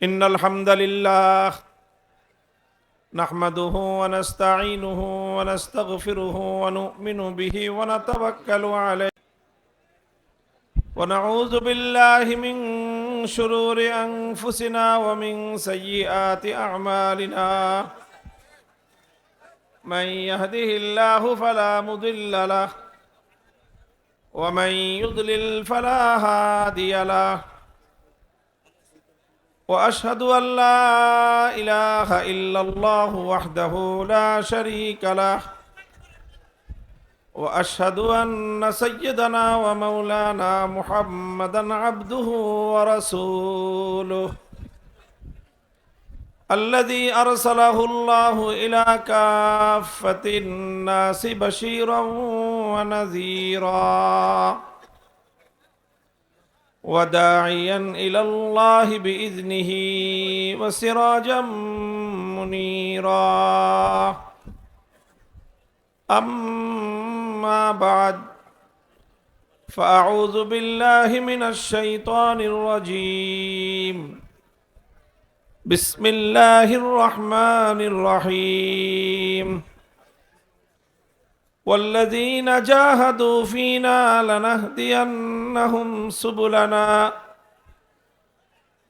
إن الحمد لله نحمده ونستعينه ونستغفره ونؤمن به ونتوكل عليه ونعوذ بالله من شرور أنفسنا ومن سيئات أعمالنا من يهده الله فلا مضل له ومن يضلل فلا هادي له وأشهد أن لا إله إلا الله وحده لا شريك له وأشهد أن سيدنا ومولانا محمدا عبده ورسوله الذي أرسله الله إلى كافة الناس بشيرا ونذيرا وداعيا إلى الله بإذنه وسراجا منيرا أما بعد فأعوذ بالله من الشيطان الرجيم بسم الله الرحمن الرحيم والذين جاهدوا فينا لنهدينهم سبلنا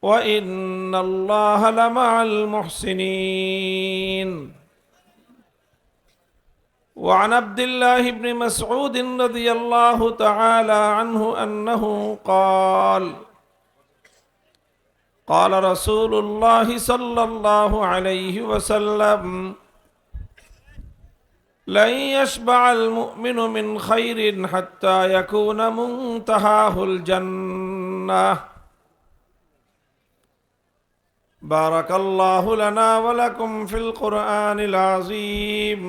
وإن الله لمع المحسنين وعن عبد الله بن مسعود رضي الله تعالى عنه أنه قال قال رسول الله صلى الله عليه وسلم لن يشبع المؤمن من خير حتى يكون منتهاه الجنة بارك الله لنا ولكم في القرآن العظيم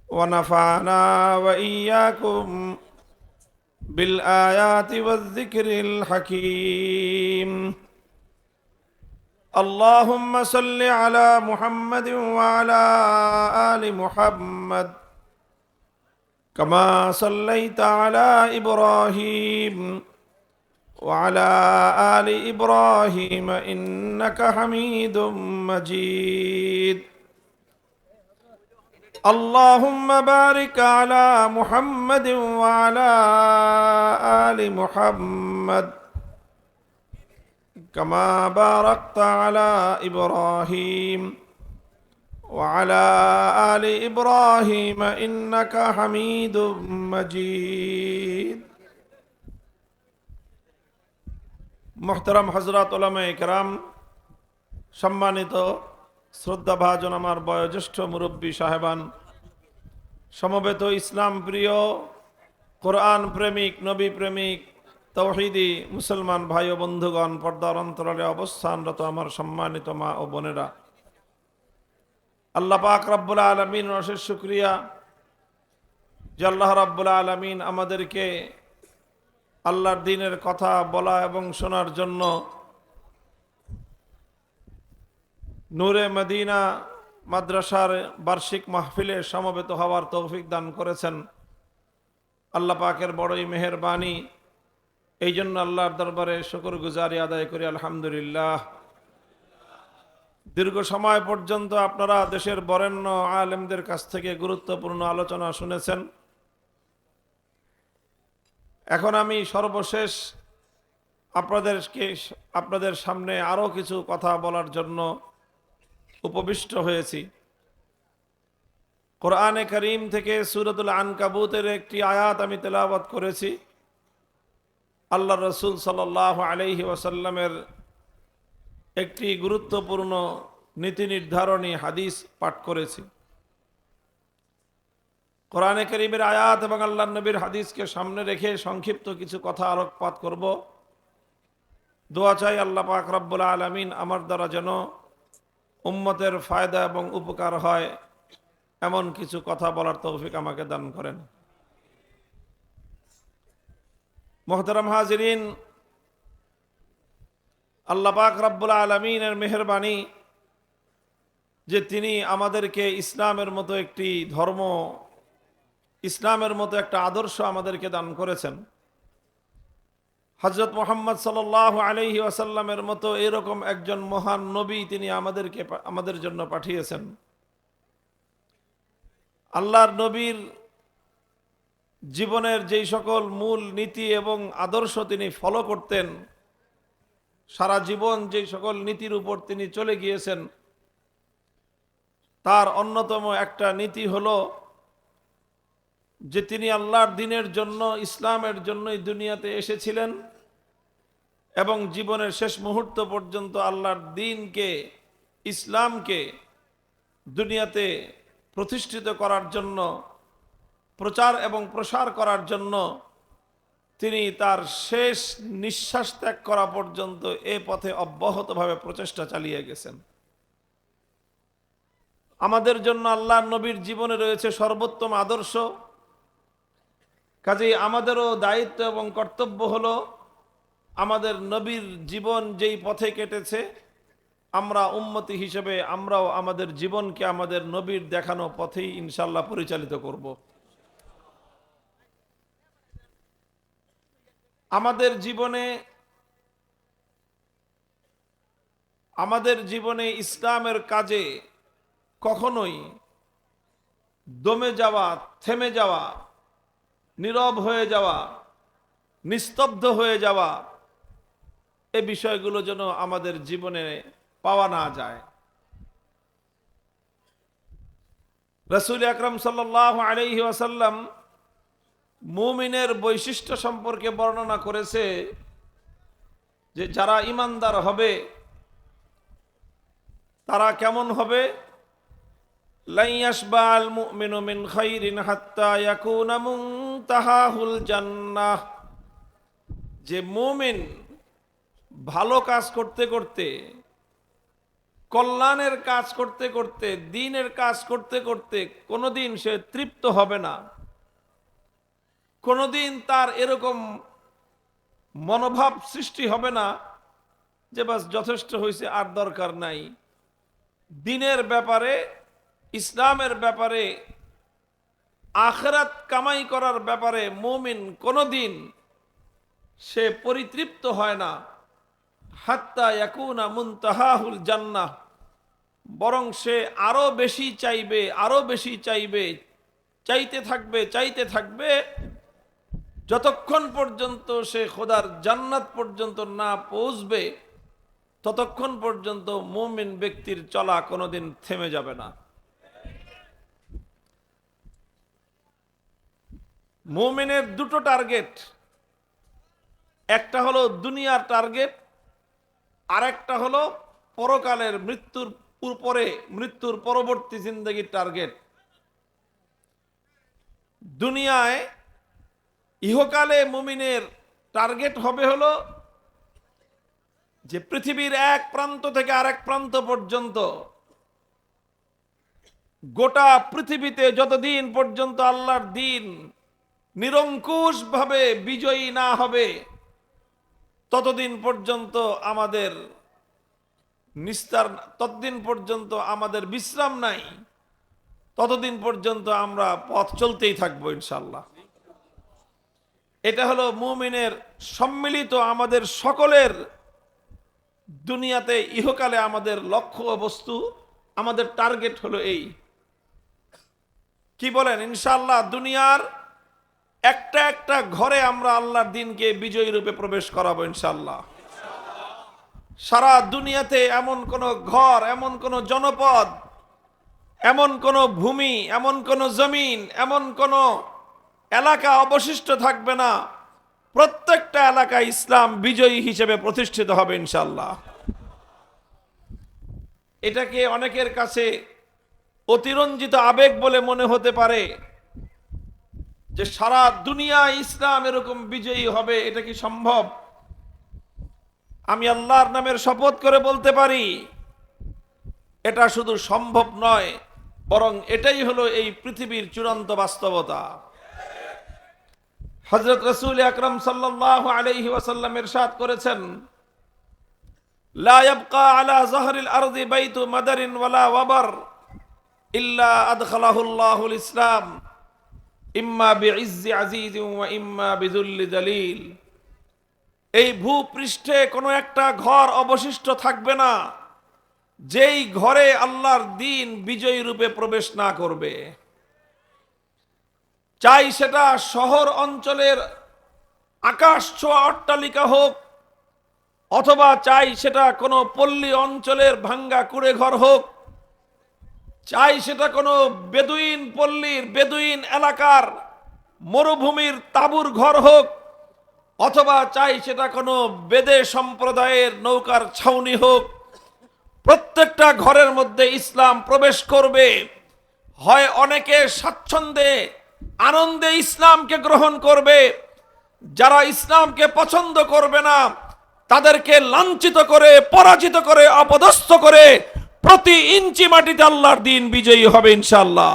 ونفعنا وإياكم بالآيات والذكر الحكيم اللهم صل على محمد وعلى آل محمد كما صليت على إبراهيم وعلى آل إبراهيم إنك حميد مجيد اللهم بارك على محمد وعلى آل محمد كما باركت على إبراهيم وعلى آل إبراهيم إنك حميد مجيد محترم حضرات উলামায়ে কেরাম, সম্মানিত শ্রদ্ধাভাজন আমার বয়োজ্যেষ্ঠ মুরব্বী সাহেবান, সমবেত ইসলাম প্রিয়, কোরআন প্রেমিক, নবী প্রেমিক, তাওহীদি মুসলমান ভাই ও বন্ধুগণ, পর্দার অন্তরালে অবস্থানরত আমার সম্মানিত মা ও বোনেরা, আল্লাহ পাক রব্বুল আলামিন অশেষ শুকরিয়া যে আল্লাহ রব্বুল আলামিন আমাদেরকে আল্লাহর দ্বীনের কথা বলা এবং শোনার জন্য নূরে মদিনা মাদ্রাসার বার্ষিক মাহফিলে সমবেত হওয়ার তৌফিক দান করেছেন। আল্লাহ পাকের বড়ই মেহেরবানি, এই জন্য আল্লাহর দরবারে শুকরগুজারি আদায় করি আলহামদুলিল্লাহ। দীর্ঘ সময় পর্যন্ত আপনারা দেশের বরেণ্য আলেমদের কাছ থেকে গুরুত্বপূর্ণ আলোচনা শুনেছেন। এখন আমি সর্বশেষ আপনাদের সামনে আরও কিছু কথা বলার জন্য উপবিষ্ট হয়েছি। কোরআনে কারীম থেকে সূরাতুল আনকাবুতের একটি আয়াত আমি তেলাওয়াত করেছি। আল্লাহ রসুল সাল্লাল্লাহু আলাইহি ওয়াসাল্লামের একটি গুরুত্বপূর্ণ নীতি নির্ধারণী হাদিস পাঠ করেছি। কোরআনে কারীমের আয়াত এবং আল্লাহর নবীর হাদিসকে সামনে রেখে সংক্ষিপ্ত কিছু কথা আলোকপাত করব। দোয়া চাই আল্লাহ পাক রব্বুল আলামিন আমার দ্বারা যেন উম্মতের ফায়দা এবং উপকার হয় এমন কিছু কথা বলার তৌফিক আমাকে দান করেন। মুহতারাম হাজিরিন, আল্লাহ পাক রব্বুল আলামিনের মেহেরবানি যে তিনি আমাদেরকে ইসলামের মতো একটি ধর্ম, ইসলামের মতো একটা আদর্শ আমাদেরকে দান করেছেন। হযরত মুহাম্মদ সাল্লাল্লাহু আলাইহি ওয়াসাল্লামের মতো এরকম একজন মহান নবী তিনি আমাদের জন্য পাঠিয়েছেন। আল্লাহর নবীর জীবনের যেই সকল মূল নীতি এবং আদর্শ তিনি ফলো করতেন, সারা জীবন যেই সকল নীতির উপর তিনি চলে গিয়েছেন, তার অন্যতম একটা নীতি হলো যে তিনি আল্লাহর দ্বীনের জন্য, ইসলামের জন্যই দুনিয়াতে এসেছিলেন এবং জীবনের শেষ মুহূর্ত পর্যন্ত আল্লাহর দ্বীনকে, ইসলামকে দুনিয়াতে প্রতিষ্ঠিত করার জন্য, প্রচার এবং প্রসার করার জন্য তিনি তার শেষ নিঃশ্বাস ত্যাগ করা পর্যন্ত এ পথে অব্যাহতভাবে প্রচেষ্টা চালিয়ে গেছেন। আমাদের জন্য আল্লাহর নবীর জীবনে রয়েছে সর্বোত্তম আদর্শ। কাজেই আমাদেরও দায়িত্ব এবং কর্তব্য হলো আমাদের নবীর জীবন যেই পথে কেটেছে, আমরা উম্মতি হিসেবে আমরাও আমাদের জীবনকে আমাদের নবীর দেখানো পথেই ইনশাআল্লাহ পরিচালিত করব। আমাদের জীবনে ইসলামের কাজে কখনোই দমে যাওয়া, থেমে যাওয়া, নীরব হয়ে যাওয়া, নিস্তব্ধ হয়ে যাওয়া, এ বিষয়গুলো যেন আমাদের জীবনে পাওয়া না যায়। রাসূল আকরাম সাল্লাল্লাহু আলাইহি ওয়াসাল্লাম মুমিনের বৈশিষ্ট্য সম্পর্কে বর্ণনা করেছে যে যারা ঈমানদার হবে তারা কেমন হবে। লা ইয়াশবা'আল মুমিনু মিন খাইরিন হাত্তা ইয়াকুনা মুনতাহাহুল জান্নাহ, যে মুমিন ভালো কাজ করতে করতে, কল্যাণের কাজ করতে করতে, দ্বীনের কাজ করতে করতে কোনোদিন সে তৃপ্ত হবে না। কোনোদিন তার এরকম মনোভাব সৃষ্টি হবে না যে বাস যথেষ্ট হয়েছে, আর দরকার নাই। দ্বীনের ব্যাপারে, ইসলামের ব্যাপারে, আখিরাত কামাই করার ব্যাপারে মুমিন কোনোদিন সে পরিতৃপ্ত হয় না। হাত্তা ইয়াকুনা মুনতাহাহুল জান্নাহ, বরং সে আরো বেশি চাইবে, আরো বেশি চাইবে, চাইতে থাকবে, চাইতে থাকবে, যতক্ষণ পর্যন্ত সে খোদার জান্নাত পর্যন্ত না পৌঁছবে ততক্ষণ পর্যন্ত মুমিন ব্যক্তির চলা কোনোদিন থেমে যাবে না। মুমিনের দুটো টার্গেট, একটা হলো দুনিয়ার টার্গেট, আর একটা হলো পরকালের, মৃত্যুর পরে, মৃত্যুর পরবর্তী জিন্দেগির টার্গেট। দুনিয়ায় ইহকালে মুমিনের টার্গেট হবে হলো যে পৃথিবীর এক প্রান্ত থেকে আরেক প্রান্ত পর্যন্ত, গোটা পৃথিবীতে যতদিন পর্যন্ত আল্লাহর দ্বীন নিরঙ্কুশ ভাবে বিজয়ী না হবে ততদিন পর্যন্ত আমাদের নিস্তার, ততদিন পর্যন্ত আমাদের বিশ্রাম নাই, ততদিন পর্যন্ত আমরা পথ চলতেই থাকবো ইনশাআল্লাহ। এটা হলো মুমিনের সম্মিলিত, আমাদের সকলের দুনিয়াতে ইহকালে আমাদের লক্ষ্য বস্তু, আমাদের টার্গেট হলো এই। কি বলেন? ইনশাআল্লাহ দুনিয়ার একটা একটা ঘরে আমরা আল্লাহর দ্বীনকে বিজয়ী রূপে প্রবেশ করাবো ইনশাআল্লাহ। সারা দুনিয়াতে এমন কোন ঘর, এমন কোন জনপদ, এমন কোন ভূমি, এমন কোন জমিন, এমন কোন এলাকা অবশিষ্ট থাকবে না, প্রত্যেকটা এলাকায় ইসলাম বিজয়ী হিসেবে প্রতিষ্ঠিত হবে ইনশাআল্লাহ। এটাকে অনেকের কাছে অতিরঞ্জিত আবেগ বলে মনে হতে পারে যে সারা দুনিয়া ইসলাম এরকম বিজয়ী হবে, এটা কি সম্ভব? আমি আল্লাহর নামের শপথ করে বলতে পারি এটা শুধু সম্ভব নয়, বরং এটাই হলো এই পৃথিবীর চূড়ান্ত বাস্তবতা। হযরত রাসূল আকরাম সাল্লাল্লাহু আলাইহি ওয়াসাল্লাম ইরশাদ করেছেন, লা ইয়াবকা আলা যাহরিল আরদি বাইতু মাদারিন ওয়ালা ওয়াবার ইল্লা আদখালাহুল্লাহুল ইসলাম ইম্মা বিইজ্জি আজিজিন ওয়া ইম্মা বিযুল্লি যালিল। এই ভূপৃষ্ঠে কোনো একটা ঘর অবশিষ্ট থাকবে না যেই ঘরে আল্লাহর দ্বীন বিজয়ী রূপে প্রবেশ না করবে। চাই সেটা শহর অঞ্চলের আকাশ ছোঁয়া অট্টালিকা হোক, অথবা চাই সেটা কোনো পল্লী অঞ্চলের ভাঙ্গা কুড়ে ঘর হোক, চাই সেটা কোনো বেদুইন পল্লীর বেদুইন এলাকার মরুভূমির তাঁবুর ঘর হোক, অথবা চাই সেটা কোনো বেদে সম্প্রদায়ের নৌকার ছাউনি হোক, প্রত্যেকটা ঘরের মধ্যে ইসলাম প্রবেশ করবে। হয় অনেকে স্বাচ্ছন্দ্যে আনন্দে ইসলামকে গ্রহণ করবে, যারা ইসলামকে পছন্দ করবে না তাদেরকে লাঞ্ছিত করে, পরাজিত করে, অপদস্থ করে প্রতি ইঞ্চি মাটিতে আল্লাহর দ্বীন বিজয়ী হবে ইনশাআল্লাহ।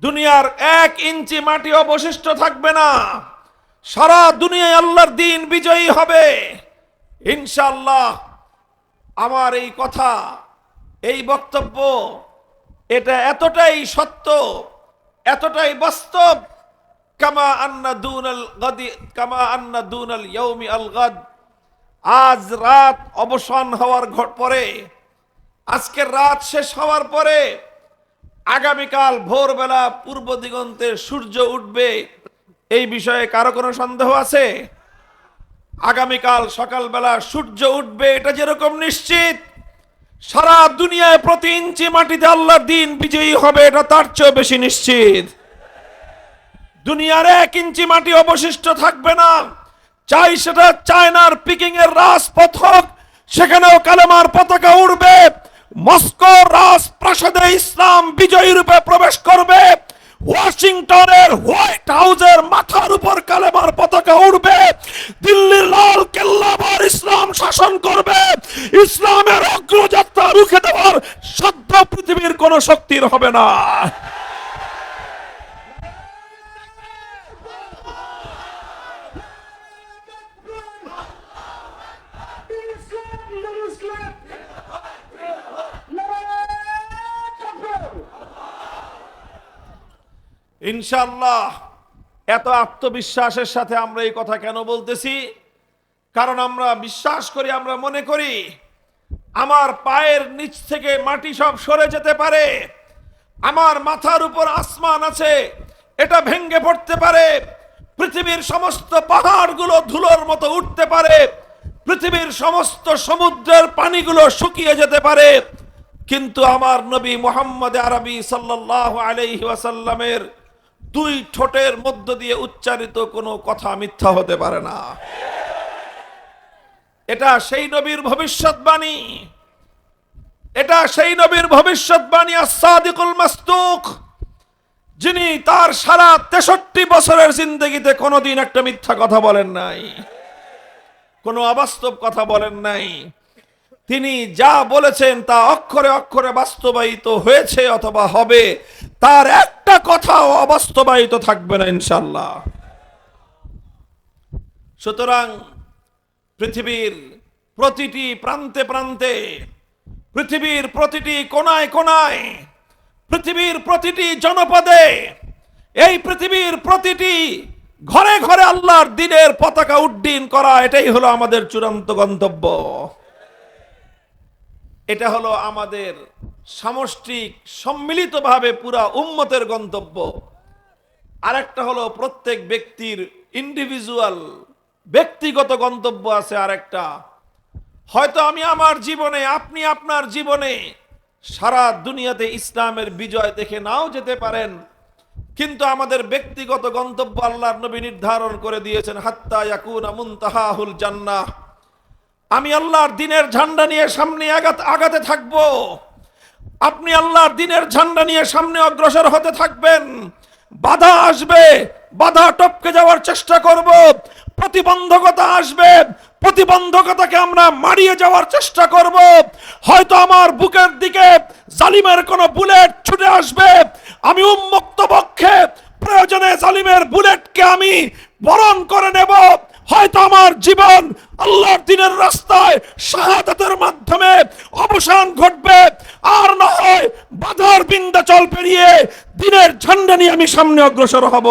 দুনিয়ার 1 ইঞ্চি মাটি অবশিষ্ট থাকবে না, সারা দুনিয়ায় আল্লাহর দ্বীন বিজয়ী হবে ইনশাআল্লাহ। আমার এই কথা, এই বক্তব্য, এটা এতটাই সত্য, এতটাই বাস্তব। কামা আন্না দুনাল গাদি কামা আন্না দুনাল ইয়াউমি আল গাদ, আজ রাত অবসান হওয়ার পরে, আজকের রাত শেষ হওয়ার পরে আগামীকাল ভোরবেলা পূর্ব দিগন্তে সূর্য উঠবে, এই বিষয়ে কারো কোনো সন্দেহ আছে? আগামীকাল সকালবেলা সূর্য উঠবে এটা যেরকম নিশ্চিত, সারা দুনিয়ায় প্রতি ইঞ্চি মাটিতে আল্লাহর দ্বীন বিজয়ী হবে এটা তার চেয়েও বেশি নিশ্চিত। দুনিয়ার 1 ইঞ্চি মাটি অবশিষ্ট থাকবে না, চাই সেটা চায়নার পিকিং এর রাজপথ হোক, সেখানেও কালেমার পতাকা উড়বে। মস্কো রাজপ্রাসাদে ইসলাম বিজয়ী রূপে প্রবেশ করবে, ওয়াশিংটনের হোয়াইট হাউসের মাথার উপর কালেমার পতাকা উড়বে, দিল্লির লাল কেল্লা আবার ইসলাম শাসন করবে। ইসলামের অগ্রযাত্রা রুখে দেওয়ার সাধ্য পৃথিবীর কোন শক্তির হবে না। ইনশাআল্লাহ। এত আত্মবিশ্বাসের সাথে আমরা এই কথা কেন বলতেছি? কারণ আমরা বিশ্বাস করি, আমরা মনে করি আমার পায়ের নিচ থেকে মাটি সব সরে যেতে পারে, আমার মাথার উপর আসমান আছে, এটা ভেঙে পড়তে পারে, পৃথিবীর সমস্ত পাহাড়গুলো ধুলোর মতো উঠতে পারে, পৃথিবীর সমস্ত সমুদ্রের পানিগুলো শুকিয়ে যেতে পারে, কিন্তু আমার নবী মুহাম্মদ আরবি সাল্লাল্লাহু আলাইহি ওয়াসাল্লামের 2 ঠোঁটের মধ্য দিয়ে উচ্চারিত কোনো কথা মিথ্যা হতে পারে না। এটা সেই নবীর ভবিষ্যৎবাণী, এটা সেই নবীর ভবিষ্যৎবাণী আস-সাদিকুল মাসদুক, যিনি তার সারা 63 বছরের জিন্দেগিতে কোনোদিন একটা মিথ্যা কথা বলেন নাই, কোনো অবাস্তব কথা বলেন নাই। তিনি যা বলেছেন তা অক্ষরে অক্ষরে বাস্তবায়িত হয়েছে অথবা হবে, তার একটা কথাও অবাস্তবায়িত থাকবে না ইনশাআল্লাহ। সুতরাং পৃথিবীর প্রতিটি প্রান্তে প্রান্তে, পৃথিবীর প্রতিটি কোনায় কোনায়, পৃথিবীর প্রতিটি জনপদে, এই পৃথিবীর প্রতিটি ঘরে ঘরে আল্লাহর দ্বীনের পতাকা উড্ডীন করা, এটাই হলো আমাদের চূড়ান্ত গন্তব্য। এটা হলো আমাদের সামষ্টিক সম্মিলিতভাবে পুরা উম্মতের গন্তব্য। আরেকটা হলো প্রত্যেক ব্যক্তির ইন্ডিভিজুয়াল ব্যক্তিগত গন্তব্য আছে। আরেকটা, হয়তো আমি আমার জীবনে, আপনি আপনার জীবনে সারা দুনিয়াতে ইসলামের বিজয় দেখে নাও যেতে পারেন, কিন্তু আমাদের ব্যক্তিগত গন্তব্য আল্লাহর নবী নির্ধারণ করে দিয়েছেন, হাত্তা ইয়াকুনা মুনতাহাহুল জান্নাহ। আমি আল্লাহর দ্বীনের ঝান্ডা নিয়ে সামনে আগাতে থাকব, আপনি আল্লাহর দ্বীনের ঝান্ডা নিয়ে সামনে অগ্রসর হতে থাকবেন। বাধা আসবে, বাধা টপকে যাওয়ার চেষ্টা করব, প্রতিবন্ধকতা আসবে, প্রতিবন্ধকতাকে আমরা মারিয়ে যাওয়ার চেষ্টা করব। হয়তো আমার বুকের দিকে জালিমের কোনো বুলেট ছুটে আসবে, আমি উন্মুক্ত বক্ষে প্রয়োজনে জালিমের বুলেটকে আমি বরণ করে নেব। হয়তো আমার জীবন আল্লাহর দ্বীনের রাস্তায় শাহাদাতের মাধ্যমে অবসান ঘটবে, আর না হয় বাধার বিন্ধ্যাচল পেরিয়ে দ্বীনের ঝান্ডা নিয়ে আমি সামনে অগ্রসর হব।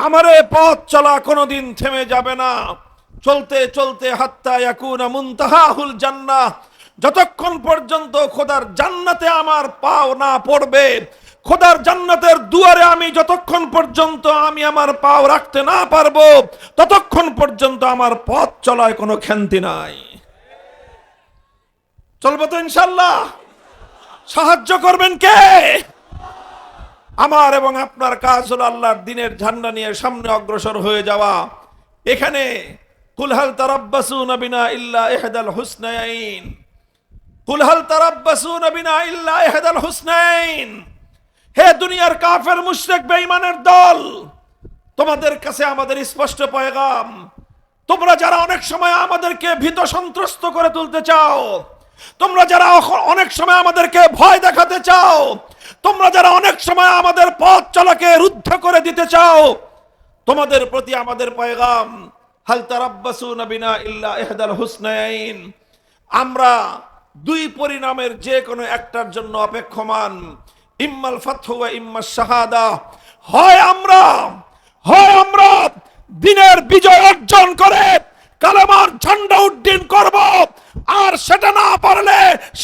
আমার এই পথ চলা কোনোদিন থেমে যাবে না, চলতে চলতে হাত্তা ইয়াকুনা মুনতাহাহুল জান্নাহ, যতক্ষণ পর্যন্ত খোদার জান্নাতে আমার পাও না পড়বে, খোদার জান্নাতের দুয়ারে আমি যতক্ষণ পর্যন্ত আমি আমার পাও রাখতে না পারবো, ততক্ষণ পর্যন্ত আমার পথ চলায় কোনো ক্ষান্তি নাই। চলবো তো ইনশাআল্লাহ? সাহায্য করবেন কে? আমার এবং আপনার কাজ হলো আল্লাহর দ্বীনের ঝান্ডা নিয়ে সামনে অগ্রসর হয়ে যাওয়া। এখানে কুল হাল তারাব্বাসুনা বিনা ইল্লা ইহদাল হুসনাইন, কুল হাল তারাব্বাসুনা বিনা ইল্লা ইহদাল হুসনাইন। হে দুনিয়ার কাফের মুশরিক বেঈমানের দল, তোমাদের কাছে আমাদের স্পষ্ট পয়গাম, তোমরা যারা অনেক সময় আমাদেরকে ভীত সন্ত্রস্ত করে তুলতে চাও, তোমরা যারা অনেক সময় আমাদেরকে ভয় দেখাতে চাও, তোমরা যারা অনেক সময় আমাদের পথ চলাকে রুদ্ধ করে দিতে চাও, তোমাদের প্রতি আমাদের পয়গাম, হাল তারাব্বাসুনা বিনা ইল্লা ইহদাল হুসনাইন। আমরা দুই পরিণামের যে কোনো একটার জন্য অপেক্ষমান, ইম্মাল ফাতহু ওয়া ইম্মাস শাহাদা। হয় আমরা দিনের বিজয় অর্জন করে কালেমার ঝান্ডা উড্ডীন করব, আর সেটা না পারলে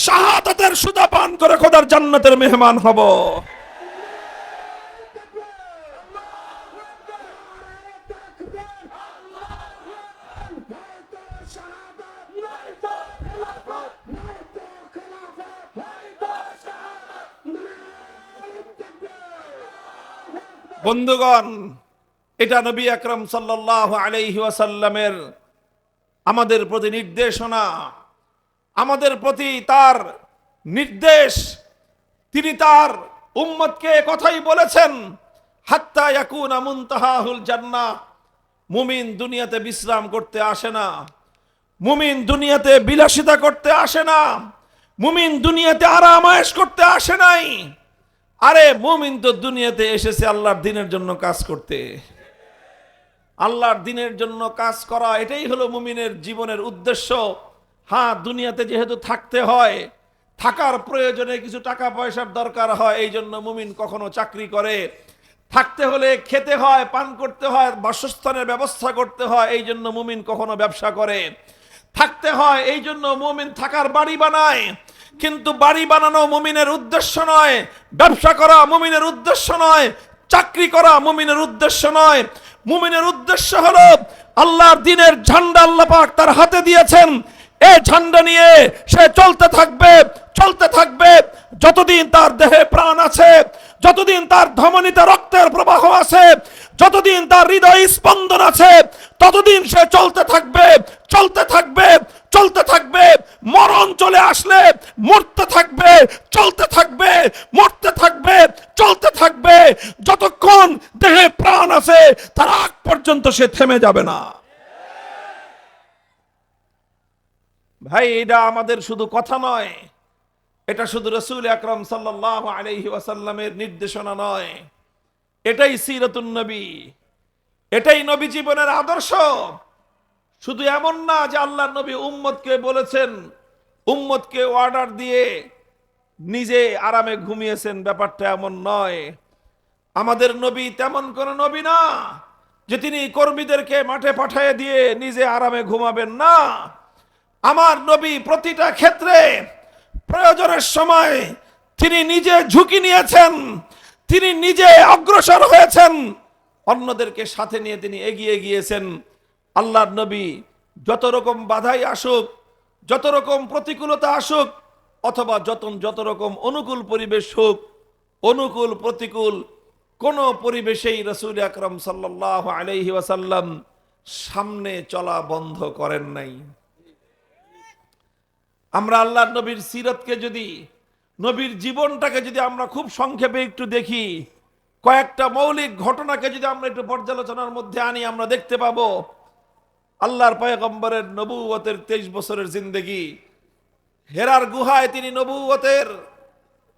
শাহাদাতের সুধা পান করে খোদার জান্নাতের মেহমান হব। বন্ধুগণ, এটা নবী আকরাম সাল্লাল্লাহু আলাইহি ওয়াসাল্লামের আমাদের প্রতি নির্দেশনা, আমাদের প্রতি তার নির্দেশ। তিনি তার উম্মতকে কথাই বলেছেন, হাত্তা ইয়াকুনা মুনতাহাহুল জান্নাহ। মুমিন দুনিয়াতে বিশ্রাম করতে আসে না, মুমিন দুনিয়াতে বিলাসিতা করতে আসে না, মুমিন দুনিয়াতে আরাম আয়েশ করতে আসে নাই। আরে মুমিন তো দুনিয়াতে এসেছে আল্লাহর দ্বীনের জন্য কাজ করতে। আল্লাহর দ্বীনের জন্য কাজ করা, এটাই হলো মুমিনের জীবনের উদ্দেশ্য। হ্যাঁ, দুনিয়াতে যেহেতু থাকতে হয়, থাকার প্রয়োজনে কিছু টাকা পয়সার দরকার হয়, এই জন্য মুমিন কখনো চাকরি করে। থাকতে হলে খেতে হয়, পান করতে হয়, বাসস্থানের ব্যবস্থা করতে হয়, এই জন্য মুমিন কখনো ব্যবসা করে। থাকতে হয় এই জন্য মুমিন থাকার বাড়ি বানায়, কিন্তু বাড়ি বানানো মুমিনের উদ্দেশ্য নয়, ব্যবসা করা মুমিনের উদ্দেশ্য নয়, চাকরি করা মুমিনের উদ্দেশ্য নয়। মুমিনের উদ্দেশ্য হলো আল্লাহর দ্বীনের ঝান্ডা আল্লাহ পাক তার হাতে দিয়েছেন, এই ঝান্ডা নিয়ে সে চলতে থাকবে যতদিন তার দেহে প্রাণ আছে, যতদিন তার ধমনীতে রক্তের প্রবাহ আছে, যতদিন তার হৃদয় স্পন্দন আছে, ততদিন সে চলতে থাকবে। মরণ চলে আসলে মরতে থাকবে, চলতে থাকবে। যতক্ষণ দেহে প্রাণ আছে তার আগ পর্যন্ত সে থেমে যাবে না। ভাই, এটা আমাদের শুধু কথা নয়, এটা শুধু রাসূল আকরাম সাল্লাল্লাহু আলাইহি ওয়াসাল্লামের নির্দেশনা নয়, এটাই সিরাতুন নবী, এটাই নবী জীবনের আদর্শ। শুধু এমন না যে আল্লাহর নবী উম্মতকে বলেছেন, উম্মতকে অর্ডার দিয়ে নিজে আরামে ঘুমিয়েছেন, ব্যাপারটা এমন নয়। আমাদের নবী তেমন কোন নবী না যে তিনি কর্মীদেরকে মাঠে পাঠিয়ে দিয়ে নিজে আরামে ঘুমাবেন না। আমার নবী প্রতিটা ক্ষেত্রে প্রয়োজনের সময় তিনি নিজে ঝুঁকি নিয়েছেন, তিনি নিজে অগ্রসর হয়েছেন, অন্যদেরকে সাথে নিয়ে তিনি এগিয়ে গিয়েছেন। আল্লাহর নবী যত রকম বাধাই আসুক, যত রকম প্রতিকূলতা আসুক, অথবা যত রকম অনুকূল পরিবেশ হোক, অনুকূল প্রতিকূল কোন পরিবেশেই রাসূল আকরাম সাল্লাল্লাহু আলাইহি ওয়াসাল্লাম সামনে চলা বন্ধ করেন নাই। আমরা আল্লাহর নবীর সিরাতকে যদি, নবীর জীবনটাকে যদি আমরা খুব সংক্ষেপে একটু দেখি, কয়েকটা মৌলিক ঘটনাকে যদি আমরা একটু পর্যালোচনার মধ্যে আনি, আমরা দেখতে পাবো আল্লাহর পয়গম্বরের নবুয়তের 23 বছরের জিন্দেগি। হেরার গুহায় তিনি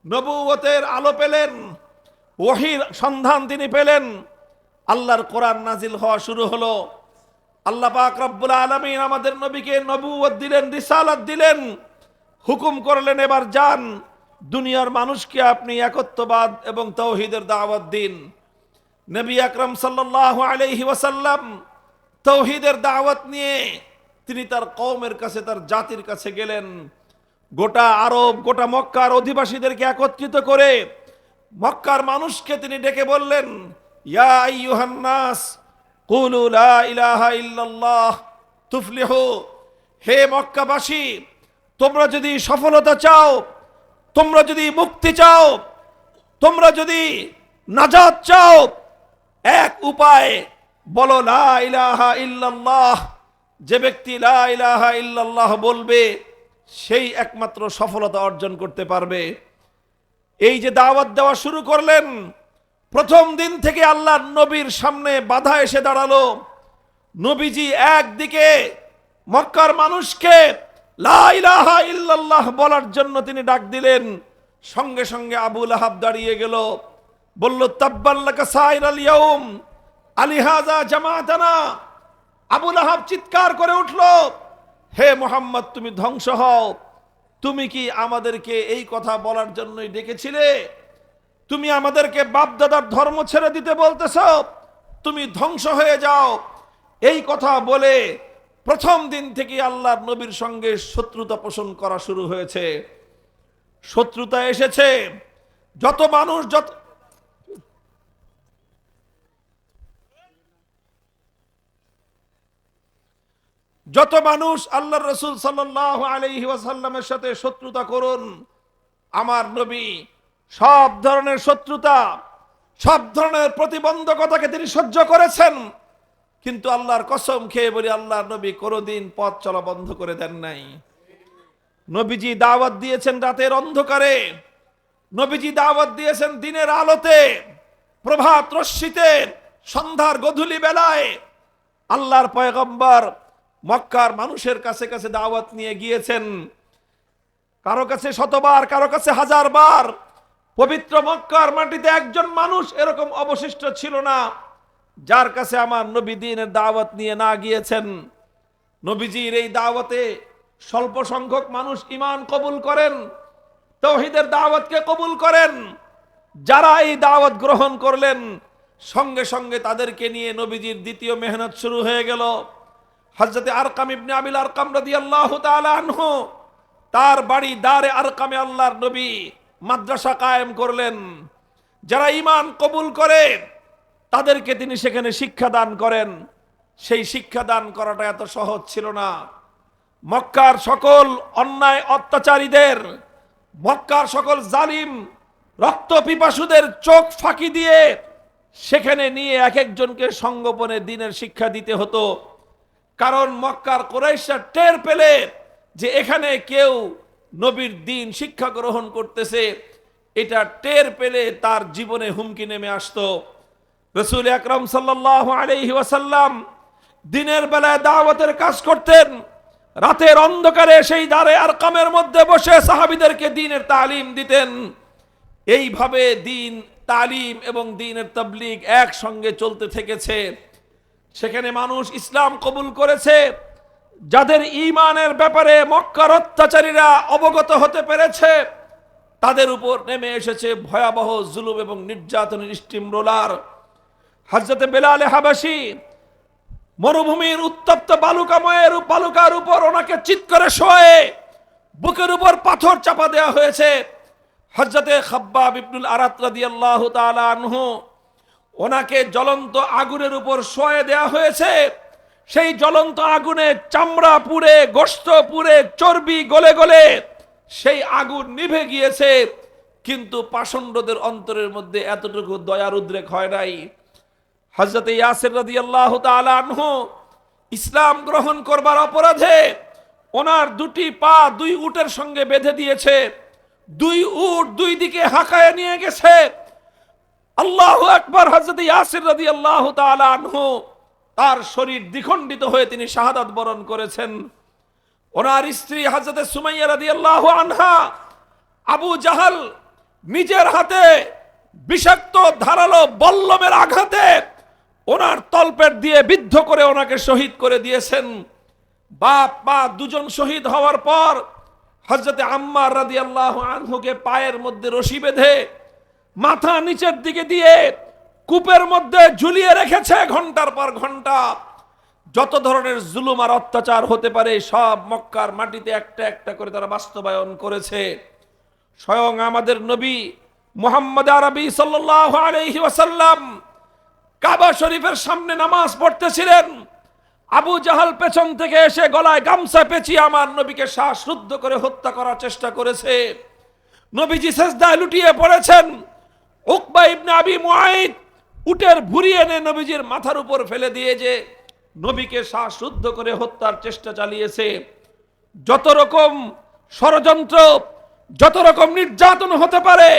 নবুয়তের আলো পেলেন, ওহীর সন্ধান তিনি পেলেন, আল্লাহর কোরআন নাজিল হওয়া শুরু হলো। আল্লাহ পাক রব্বুল আলামিন আমাদের নবীকে নবুয়ত দিলেন, রিসালাত দিলেন, হুকুম করলেন এবার যান দুনিয়ার মানুষকে আপনি একত্ববাদ এবং তাওহীদের দাওয়াত দিন। নবী আকরাম সাল্লাল্লাহু আলাইহি ওয়াসাল্লাম তাওহীদের দাওয়াত নিয়ে তিনি তার কওমের কাছে, তার জাতির কাছে গেলেন। গোটা আরব, গোটা মক্কার অধিবাসীদেরকে একত্রিত করে মক্কার মানুষকে তিনি ডেকে বললেন, ইয়া আইয়ুহান নাস কুলু লা ইলাহা ইল্লাল্লাহ তুফলিহু। হে মক্কাবাসী, তোমরা যদি সফলতা চাও, তোমরা যদি মুক্তি চাও, তোমরা যদি নাজাত চাও, এক উপায় বলো লা ইলাহা ইল্লাল্লাহ। যে ব্যক্তি লা ইলাহা ইল্লাল্লাহ বলবে সেই একমাত্র সফলতা অর্জন করতে পারবে। এই যে দাওয়াত দেওয়া শুরু করলেন, প্রথম দিন থেকে আল্লাহর নবীর সামনে বাধা এসে দাঁড়ালো। নবীজি একদিকে মক্কার মানুষকে লা ইলাহা ইল্লাল্লাহ বলার জন্য তিনি ডাক দিলেন, সঙ্গে সঙ্গে আবু লাহাব দাঁড়িয়ে গেল, বলল তাব্বাল্লাকা সাইরাল ইয়াউম আলিহাযা জামাতানা। আবু লাহাব চিৎকার করে উঠল, হে মুহাম্মদ, তুমি ধ্বংস হও। তুমি কি আমাদেরকে এই কথা বলার জন্যই ডেকেছিলে? তুমি আমাদেরকে বাপদাদার ধর্ম ছেড়ে দিতে বলতেছ? তুমি ধ্বংস হয়ে যাও। এই কথা বলে প্রথম দিন থেকে আল্লাহর নবীর সঙ্গে শত্রুতা পোষণ করা শুরু হয়েছে। শত্রুতা এসেছে, যত মানুষ আল্লাহর রাসূল সাল্লাল্লাহু আলাইহি ওয়াসাল্লামের সাথে শত্রুতা করুন, আমার নবী সব ধরনের শত্রুতা, সব ধরনের প্রতিবন্ধকতাকে তিনি সহ্য করেছেন। কিন্তু আল্লাহর কসম খেয়ে বলি, আল্লাহর নবী কোনোদিন পথ চলা বন্ধ করে দেন নাই। নবীজি দাওয়াত দিয়েছেন রাতের অন্ধকারে, নবীজি দাওয়াত দিয়েছেন দিনের আলোতে, প্রভাত রশ্মিতে, সন্ধ্যার গধূলি বেলায়। আল্লাহর পয়গম্বর মক্কার মানুষের কাছে কাছে দাওয়াত নিয়ে গিয়েছেন, কারো কাছে শতবার, কারো কাছে হাজারবার। পবিত্র মক্কার মাটিতে একজন মানুষ এরকম অবশিষ্ট ছিল না যার কাছে আমার নবী দ্বীনের দাওয়াত নিয়ে না গিয়েছেন। নবীজির এই দাওয়াতে স্বল্প সংখ্যক মানুষ ঈমান কবুল করেন, তাওহীদের দাওয়াতকে কবুল করেন। যারা এই দাওয়াত গ্রহণ করলেন, সঙ্গে সঙ্গে তাদেরকে নিয়ে নবীজির দ্বিতীয় মেহনত শুরু হয়ে গেল। হযরতে আরকাম ইবনে আবিল আরকাম রাদিয়াল্লাহু তাআলা আনহু, তার বাড়ি দারে আরকামে আল্লাহর নবী মাদ্রাসা কায়েম করলেন। যারা ঈমান কবুল করে তাদেরকে তিনি সেখানে শিক্ষা দান করেন। সেই শিক্ষা দান করাটা এত সহজ ছিল না। মক্কার সকল অন্যায় অত্যাচারীদের, মক্কার সকল জালিম রক্ত পিপাসুদের চোখ ফাঁকি দিয়ে সেখানে নিয়ে এক একজনকে সঙ্গোপনে দ্বীনের শিক্ষা দিতে হতো। কারণ মক্কার কুরাইশরা টের পেলে যে এখানে কেউ নবীর দ্বীন শিক্ষা গ্রহণ করতেছে, এটা টের পেলে তার জীবনে হুমকি নেমে আসতো। রাসূল আকরাম সাল্লাল্লাহু আলাইহি ওয়াসাল্লাম দিনের বেলায় দাওয়াতের কাজ করতেন, রাতের অন্ধকারে সেই দারে আরকামের মধ্যে বসে সাহাবীদেরকে দ্বীনের তালিম দিতেন। এইভাবে দ্বীন তালিম এবং দ্বীনের তাবলীগ একসঙ্গে চলতে থেকেছে। সেখানে মানুষ ইসলাম কবুল করেছে। যাদের ঈমানের ব্যাপারে মক্কার অত্যাচারীরা অবগত হতে পেরেছে, তাদের উপর নেমে এসেছে ভয়াবহ জুলুম এবং নির্যাতনের স্টিম রোলার। হযরতে বেলাল হাবাসী মরুভূমির উত্তপ্ত বালুকার উপর ওনাকে চিৎ করে শোয়ে, বুকের উপর পাথর চাপা দেওয়া হয়েছে। হযরতে খাব্বাব ইবনুল আরাত রাদিয়াল্লাহু তাআলা আনহু, ওনাকে জ্বলন্ত আগুনের উপর শোয়ে দেওয়া হয়েছে। সেই জ্বলন্ত আগুনে চামড়া পুড়ে, গোশত পুড়ে, চর্বি গলে গলে সেই আগুন নিভে গিয়েছে, কিন্তু পাষণ্ডদের অন্তরের মধ্যে এতটুকু দয়ার উদ্রেক হয় নাই। হযরতে ইয়াসির রাদিয়াল্লাহু তাআলা আনহু ইসলাম গ্রহণ করবার অপরাধে ওনার দুটি পা দুই উটের সঙ্গে বেঁধে দিয়েছে। দুই উট দুই দিকে হাঁকায় নিয়ে গেছে। আল্লাহু আকবার। হযরতে ইয়াসির রাদিয়াল্লাহু তাআলা আনহু, তার শরীর দ্বিখণ্ডিত হয়ে তিনি শাহাদাত বরণ করেছেন। ওনার স্ত্রী হযরতে সুমাইয়া রাদিয়াল্লাহু আনহা, আবু জাহাল নিজের হাতে বিষাক্ত ধারালো বল্লমের আঘাতে ওনার তলপেট দিয়ে বিদ্ধ করে ওনাকে শহীদ করে দিয়েছেন। বাপ মা দুজন শহীদ হওয়ার পর হযরতে আম্মার রাদিয়াল্লাহু আনহুকে পায়ের মধ্যে রশি বেঁধে মাথা নিচের দিকে দিয়ে কূপের মধ্যে ঝুলিয়ে রেখেছে ঘন্টার পর ঘন্টা। যত ধরনের জুলুম আর অত্যাচার হতে পারে সব মক্কার মাটিতে একটা একটা করে তারা বাস্তবায়ন করেছে। স্বয়ং আমাদের নবী মুহাম্মদ আরবি সাল্লাল্লাহু আলাইহি ওয়াসাল্লাম কাবা শরীফের সামনে নামাজ পড়তেছিলেন। আবু জাহাল পেছন থেকে এসে গলায় গামছা পেঁচিয়ে আমার নবীকে শ্বাসরুদ্ধ করে হত্যা করার চেষ্টা করেছে। নবীজি সিজদায় লুটিয়ে পড়েছেন। উকবা ইবনে আবি মুআইদ উটের ভুঁড়ি এনে নবীজির মাথার উপর ফেলে দিয়ে যে নবীকে শ্বাসরুদ্ধ করে হত্যার চেষ্টা চালিয়েছে। যত রকম ষড়যন্ত্র, যত রকম নির্যাতন হতে পারে,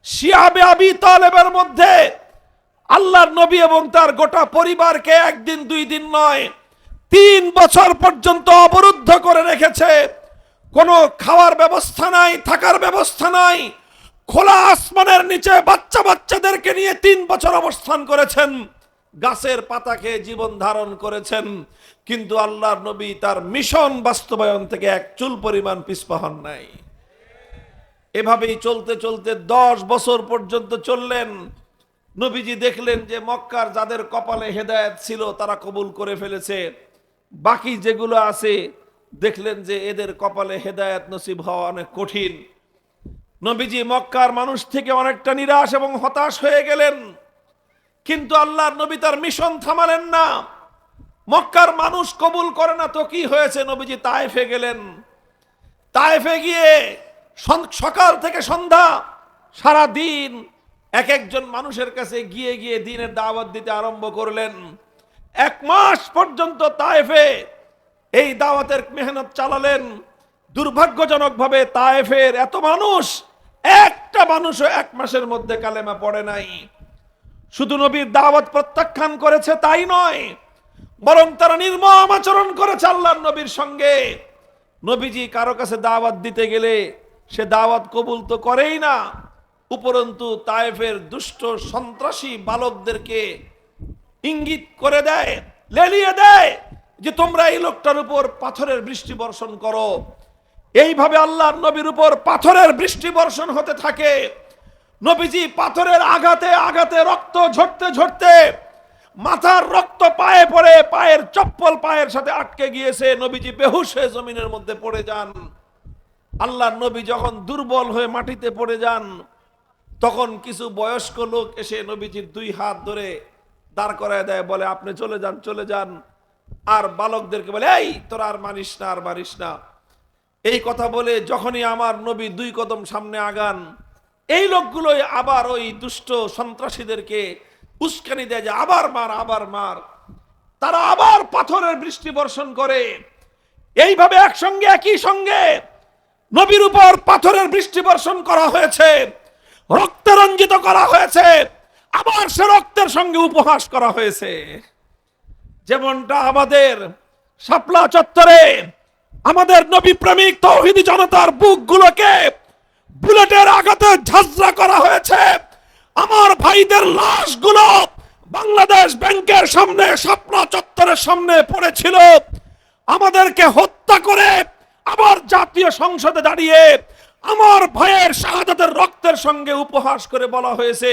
শিয়াবে আবি তালেবের মধ্যে আল্লাহর নবী এবং তার গোটা পরিবারকে একদিন দুই দিন নয় 3 বছর পর্যন্ত অবরুদ্ধ করে রেখেছে। কোনো খাওয়ার ব্যবস্থা নাই, থাকার ব্যবস্থা নাই। খোলা আসমানের নিচে বাচ্চা বাচ্চাদেরকে নিয়ে 3 বছর অবস্থান করেছেন। গাছের পাতা খেয়ে জীবন ধারণ করেছেন। কিন্তু আল্লাহর নবী তার মিশন বাস্তবায়ন থেকে এক চুল পরিমাণ পিছপা হন নাই। এভাবেই চলতে চলতে 10 বছর পর্যন্ত চললেন। নবীজি দেখলেন যে মক্কার যাদের কপালে হেদায়েত ছিল তারা কবুল করে ফেলেছে, বাকি যেগুলো আছে দেখলেন যে এদের কপালে হেদায়েত নসিব হওয়া অনেক কঠিন। নবীজি মক্কার মানুষ থেকে অনেকটা নিরাশ এবং হতাশ হয়ে গেলেন। কিন্তু আল্লাহর নবী তার মিশন থামালেন না। মক্কার মানুষ কবুল করে না তো কি হয়েছে, নবীজি তায়েফে গেলেন। তায়েফে গিয়ে সকাল থেকে সন্ধ্যা সারা দিন এক একজন মানুষের কাছে গিয়ে গিয়ে দ্বীনের দাওয়াত দিতে আরম্ভ করলেন। 1 মাস পর্যন্ত তায়েফে এই দাওয়াতের মেহনত চালালেন। দুর্ভাগ্যজনকভাবে তায়েফের এত মানুষ, একটা মানুষও 1 মাসের মধ্যে কালেমা পড়ে নাই। শুধু নবীর দাওয়াত প্রত্যাখ্যান করেছে তাই নয়, বরং তারা নির্মম আচরণ করেছে আল্লাহর নবীর সঙ্গে। নবীজি কারো কাছে দাওয়াত দিতে গেলে সে দাওয়াত কবুল তো করেই না, উপরন্তু তায়েফের দুষ্ট সন্ত্রাসী বালকদেরকে ইঙ্গিত করে দেয়, লেলিয়ে দেয় যে তোমরা এই লোকটার উপর পাথরের বৃষ্টি বর্ষণ করো। এইভাবে আল্লাহর নবীর উপর পাথরের বৃষ্টি বর্ষণ হতে থাকে। নবীজি পাথরের আঘাতে আঘাতে রক্ত ঝরতে ঝরতে মাথার রক্ত পায়ে পড়ে, পায়ের চপ্পল পায়ের সাথে আটকে গিয়েছে। নবীজি বেহুশ হয়ে জমিনের মধ্যে পড়ে যান। আল্লাহর নবী যখন দুর্বল হয়ে মাটিতে পড়ে যান, তখন কিছু বয়স্ক লোক এসে নবীজির 2 হাত ধরে দাঁড় করায় দেয়, বলে আপনি চলে যান চলে যান। আর বালকদেরকে বলে এই তোরা আর মারিস না, আর মারিস না। এই কথা বলে যখনই আমার নবী 2 কদম সামনে আগান, এই লোকগুলোই আবার ওই দুষ্ট সন্ত্রাসীদেরকে উস্কানি দেয় যে আবার মার আবার মার। তারা আবার পাথরের বৃষ্টি বর্ষণ করে। এইভাবে একসঙ্গে একই সঙ্গে নবীর উপর পাথরের বৃষ্টি বর্ষণ করা হয়েছে, রক্তে রঞ্জিত করা হয়েছে, আবার সে রক্তের সঙ্গে উপহাস করা হয়েছে। যেমনটা আমাদের শাপলা চত্বরে আমাদের নবী প্রেমিক তৌহিদি জনতার বুকগুলোকে বুলেটের আঘাতে ঝাঁঝরা করা হয়েছে। আমার ভাইদের লাশগুলো বাংলাদেশ ব্যাংকের সামনে শাপলা চত্বরের সামনে পড়েছিল। আমাদেরকে হত্যা করে আবার জাতীয় সংসদে দাঁড়িয়ে আমার ভাইয়ের শাহাদাতের রক্তের সঙ্গে উপহাস করে বলা হয়েছে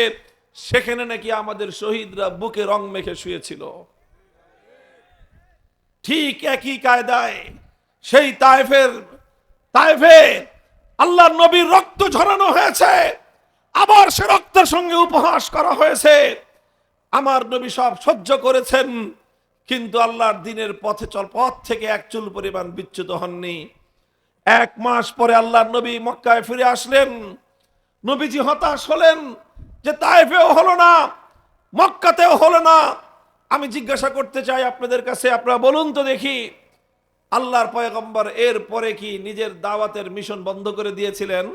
সেখানে নাকি আমাদের শহীদরা বুকে রং মেখে শুয়েছিল। ঠিক একই কায়দায় সেই তায়েফে আল্লাহর নবীর রক্ত ঝরানো হয়েছে, আবার সে রক্তের সঙ্গে উপহাস করা হয়েছে। আমার নবী সব সহ্য করেছেন, কিন্তু আল্লাহর দ্বীনের পথ থেকে এক চুল পরিমাণ বিচ্যুত হননি। 1 মাস পরে আল্লাহর নবী মক্কায় ফিরে আসলেন। নবীজি হতাশ হলেন যে তায়েফেও হলো না, মক্কাতেও হলো না। আমি জিজ্ঞাসা করতে চাই আপনাদের কাছে, আপনারা বলুন তো দেখি, আল্লাহর পয়গম্বর এর পরে কি নিজের দাওয়াতের মিশন বন্ধ করে দিয়েছিলেন?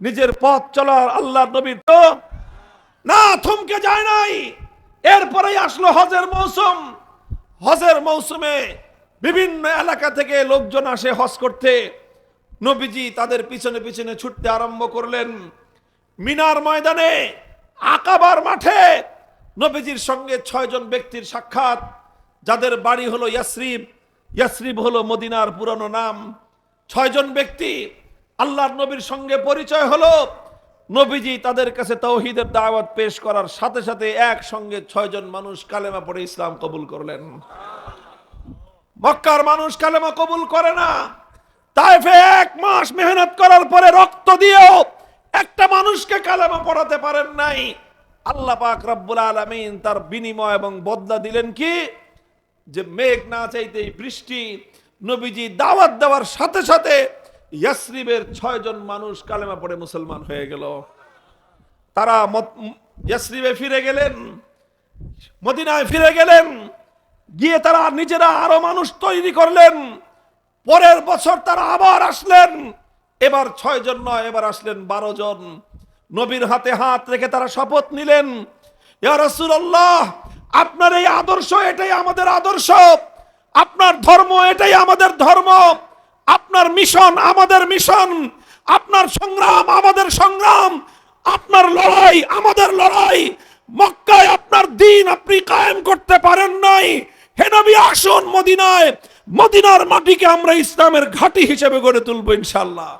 নিজের পথ চলার আল্লাহর নবীর তো না, থমকে যায় নাই। এরপরেই আসলো হজের মৌসুম। হজের মৌসুমে বিভিন্ন এলাকা থেকে লোকজন আসে হজ করতে। নবীজি তাদের পিছনে পিছনে ছুটতে আরম্ভ করলেন। মিনার ময়দানে, আকাবার মাঠে নবীজির সঙ্গে 6 জন ব্যক্তির সাক্ষাৎ, যাদের বাড়ি হলো ইয়াসরিব। ইয়াসরিব হলো মদিনার পুরনো নাম। 6 জন ব্যক্তি আল্লাহর নবীর সঙ্গে পরিচয় হলো। নবীজি তাদের কাছে তাওহীদের দাওয়াত পেশ করার সাথে সাথে একসঙ্গে 6 জন মানুষ কালেমা পড়ে ইসলাম কবুল করলেন। মক্কার মানুষ কালেমা কবুল করে না। তায়েফে 1 মাস মেহনত করার পরে রক্ত দিয়েও একটা মানুষকে কালেমা পড়াতে পারেন নাই। আল্লাহ পাক রব্বুল আলামিন তার বিনিময় এবং বদলা দিলেন কি, যে মেঘ না চাইতেই বৃষ্টি। নবীজি দাওয়াত দেওয়ার সাথে সাথে ইয়াসরিবের 6 জন মানুষ কালেমা পড়ে মুসলমান হয়ে গেল। তারা ইয়াসরিবে ফিরে গেলেন, মদিনায় ফিরে গেলেন। গিয়ে তারা নিজেরা আরো মানুষ তৈরি করলেন। পরের বছর তারা আবার আসলেন। এবার 6 জন নয়, এবার আসলেন 12 জন। নবীর হাতে হাত রেখে তারা শপথ নিলেন, ইয়া রাসূলুল্লাহ, আপনার এই আদর্শ এটাই আমাদের আদর্শ, আপনার ধর্ম এটাই আমাদের ধর্ম, আপনার মিশন আমাদের মিশন, আপনার সংগ্রাম আমাদের সংগ্রাম, আপনার লড়াই আমাদের লড়াই। মক্কায় আপনার দ্বীন আপনি কায়েম করতে পারেন নাই, হে নবী আসুন মদিনায়, মদিনার মাটিকে আমরা ইসলামের ঘাঁটি হিসেবে গড়ে তুলবো ইনশাআল্লাহ।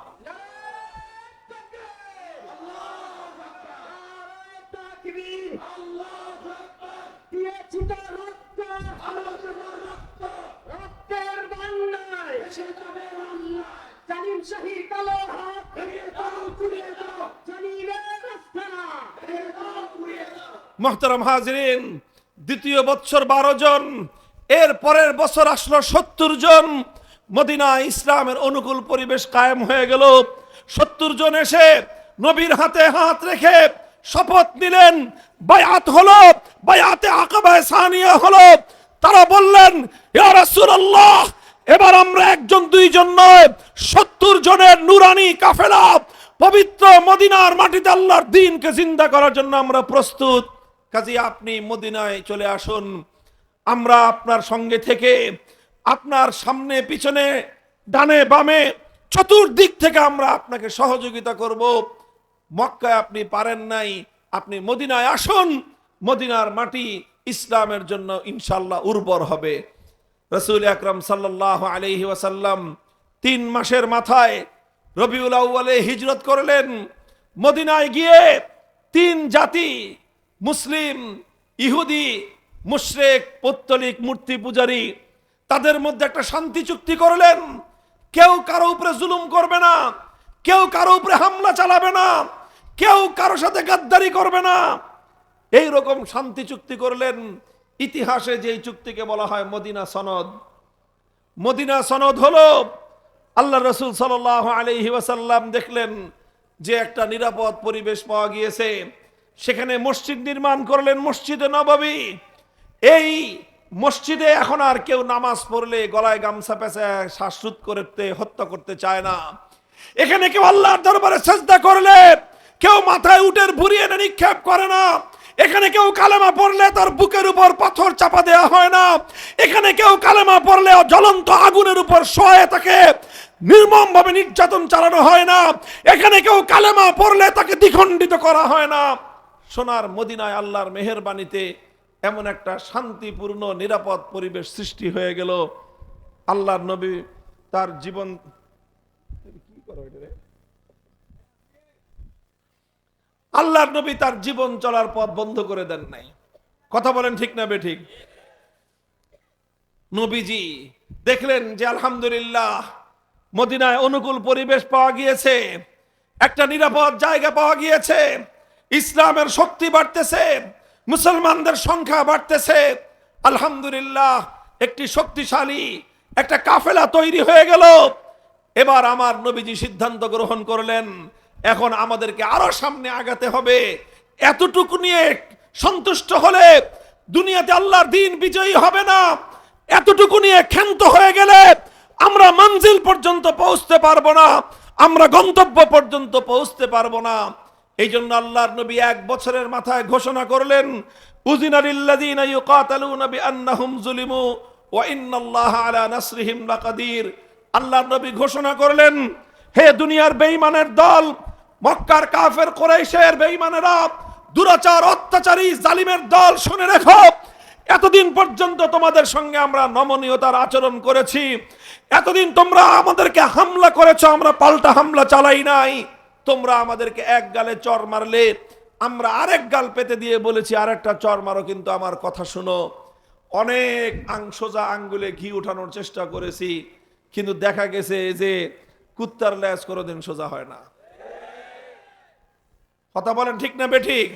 মুহতারাম হাজিরিন, দ্বিতীয় বছর 12 জন, এর পরের বছর আসলো 70 জন। মদিনা ইসলামের অনুকূল পরিবেশ কায়েম হয়ে গেল। 70 জন এসে নবীর হাতে হাত রেখে শপথ নিলেন, বায়াত হলো, বায়াতে আকাবায়ে সানিয়া হলো। তারা বললেন, ইয়া রাসূলুল্লাহ, এবার আমরা 1 জন 2 জন নয়, 70 জনের নুরানি কাফেলা পবিত্র মদিনার মাটিতে আল্লাহর দ্বীনকে জিন্দা করার জন্য আমরা প্রস্তুত। কাজী আপনি মদিনায় চলে আসুন, আমরা আপনার সঙ্গে থেকে আপনার সামনে পিছনে ডানে বামে চতুর্দিক থেকে আমরা আপনাকে সহযোগিতা করব। মক্কায় আপনি পারেন নাই, আপনি মদিনায় আসুন, মদিনার মাটি ইসলামের জন্য ইনশাআল্লাহ উর্বর হবে। রাসূল আকরাম সাল্লাল্লাহু আলাইহি ওয়াসাল্লাম 3 মাসের মাথায় রবিউল আউয়ালে হিজরত করলেন। মদিনায় গিয়ে 3 জাতি, মুসলিম, ইহুদি, মুশরিক, পৌত্তলিক, মূর্তি পূজারী, তাদের মধ্যে একটা শান্তি চুক্তি করলেন। কেউ কারো উপরে জুলুম করবে না, কেউ কারো উপরে হামলা চালাবে না, কেউ কারো সাথে গাদ্দারি করবে না। এই রকম শান্তি চুক্তি করলেন। ইতিহাসে যে চুক্তিকে বলা হয় মদিনা সনদ। মদিনা সনদ হলো আল্লাহ রাসূল সাল্লাল্লাহু আলাইহি ওয়াসাল্লাম দেখলেন যে একটা নিরাপদ পরিবেশ পাওয়া গিয়েছে, সেখানে মসজিদ নির্মাণ করলেন, মসজিদে নববী। এই মসজিদে এখন আর কেউ নামাজ পড়লে গলায় গামছা পেঁচায় শ্বাসরোধ করতে হত্যা করতে চায় না। এখানে কেউ আল্লাহর দরবারে সিজদা করলে কেউ মাথায় উটের ভুঁড়ি এনে নিক্ষেপ করে না। এখানে কেউ কালেমা পড়লে তার বুকের উপর পাথর চাপা দেওয়া হয় না। এখানে কেউ কালেমা পড়লে জ্বলন্ত আগুনের উপর শোয়ে তাকে নির্মমভাবে নির্যাতন চালানো হয় না। এখানে কেউ কালেমা পড়লে তাকে দ্বিখণ্ডিত করা হয় না। সোনার মদিনায় আল্লাহর মেহেরবানিতে এমন একটা শান্তিপূর্ণ নিরাপদ পরিবেশ সৃষ্টি হয়ে গেল। আল্লাহর নবী তার জীবন আল্লাহর নবী তার জীবন চলার পথ বন্ধ করে দেন নাই। কথা বলেন ঠিক না বেঠিক? নবীজি দেখলেন যে আলহামদুলিল্লাহ মদিনায় অনুকূল পরিবেশ পাওয়া গিয়েছে, একটা নিরাপদ জায়গা পাওয়া গিয়েছে, ইসলামের শক্তি বাড়তেছে, মুসলমানদের সংখ্যা বাড়তেছে। আলহামদুলিল্লাহ একটি শক্তিশালী একটা কাফেলা তৈরি হয়ে গেল। এবার আমার নবীজি সিদ্ধান্ত গ্রহণ করলেন, এখন আমাদেরকে আরো সামনে আগাতে হবে। এতটুকু নিয়ে সন্তুষ্ট হলে দুনিয়াতে আল্লাহর দ্বীন বিজয়ী হবে না। এতটুকু নিয়ে ক্ষান্ত হয়ে গেলে আমরা মঞ্জিল পর্যন্ত পৌঁছতে পারবো না, আমরা গন্তব্য পর্যন্ত পৌঁছতে পারবো না। এই জন্য আল্লাহর নবী 1 বছরের মাথায় ঘোষণা করলেন, উযিনা লিল্লাযীনা ইউকাতালুনা বিআন্নাহুম যুলিমু ওয়া ইন্নাল্লাহা আলা নাসরিহিম লাকাদির। আল্লাহর নবী ঘোষণা করলেন, হে দুনিয়ার বেঈমানের দল, মক্কার কাফের কুরাইশের বেঈমানেরা, দুরাচার অত্যাচারী জালিমের দল, শুনে রেখো, এতদিন পর্যন্ত তোমাদের সঙ্গে আমরা নমনীয়তার আচরণ করেছি, এতদিন তোমরা আমাদেরকে হামলা করেছো, আমরা পাল্টা হামলা চালাই নাই। তোমরা আমাদেরকে এক গালে চর মারলে, আমরা আরেক গাল পেতে দিয়ে বলেছি আরেকটা চর মারো, কিন্তু আমার কথা শুনো। অনেক সোজা আঙ্গুলে ঘি উঠানোর চেষ্টা করেছি, কিন্তু দেখা গেছে যে কুত্তার লেজ কোনোদিন সোজা হয় না। কথা বলেন ঠিক না বেঠিক?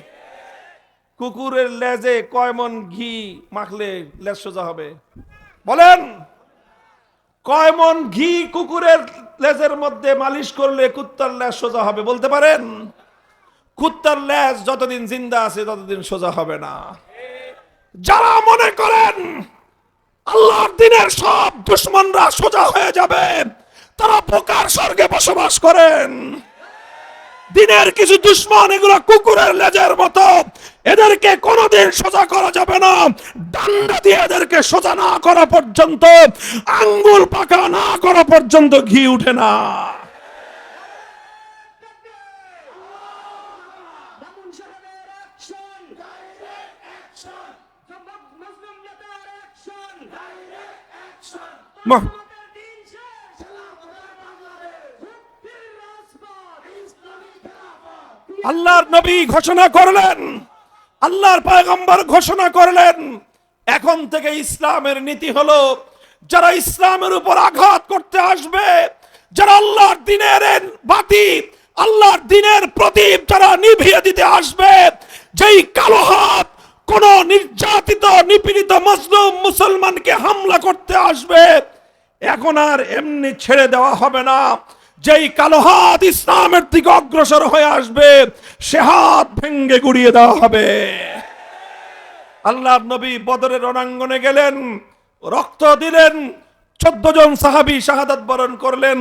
কুকুরের লেজে কয় মন ঘি মাখলে লেজ সোজা হবে? বলেন, কয় মন ঘি কুকুরের লেজের মধ্যে মালিশ করলে কুত্তার লেজ সোজা হবে? বলতে পারেন? কুত্তার লেজ যতদিন জিন্দা আছে ততদিন সোজা হবে না। যারা মনে করেন আল্লাহর দ্বীনের সব দুশমনরা সোজা হয়ে যাবে, তারা বোকার স্বর্গে বসবাস করেন। দ্বীনের কিছু দুশমন, এগুলো কুকুরের লেজের মতো, এদেরকে কোনোদিন সোজা করা যাবে না। ডান্ডা দিয়ে এদেরকে সোজা না করা পর্যন্ত, আঙ্গুল পাকা না করা পর্যন্ত ঘি উঠে না। আল্লাহর নবী ঘোষণা করলেন, আল্লাহর পয়গম্বর ঘোষণা করলেন, এখন থেকে ইসলামের নীতি হলো, যারা ইসলামের উপর আঘাত করতে আসবে, যারা আল্লাহর দ্বীনের বাতি, আল্লাহর দ্বীনের প্রদীপ যারা নিভিয়ে দিতে আসবে, যেই কালো হাত কোন নির্যাতিত নিপীড়িত মজলুম মুসলমানকে হামলা করতে আসবে, এখন আর এমনি ছেড়ে দেওয়া হবে না। যেই কালো হাত ইসলামের দিকে অগ্রসর হয়ে আসবে, সে হাত ভেঙ্গে গুড়িয়ে দেওয়া হবে। আল্লাহর নবী বদরের রণাঙ্গনে গেলেন, রক্ত দিলেন, 14 জন সাহাবী শাহাদাত বরণ করলেন।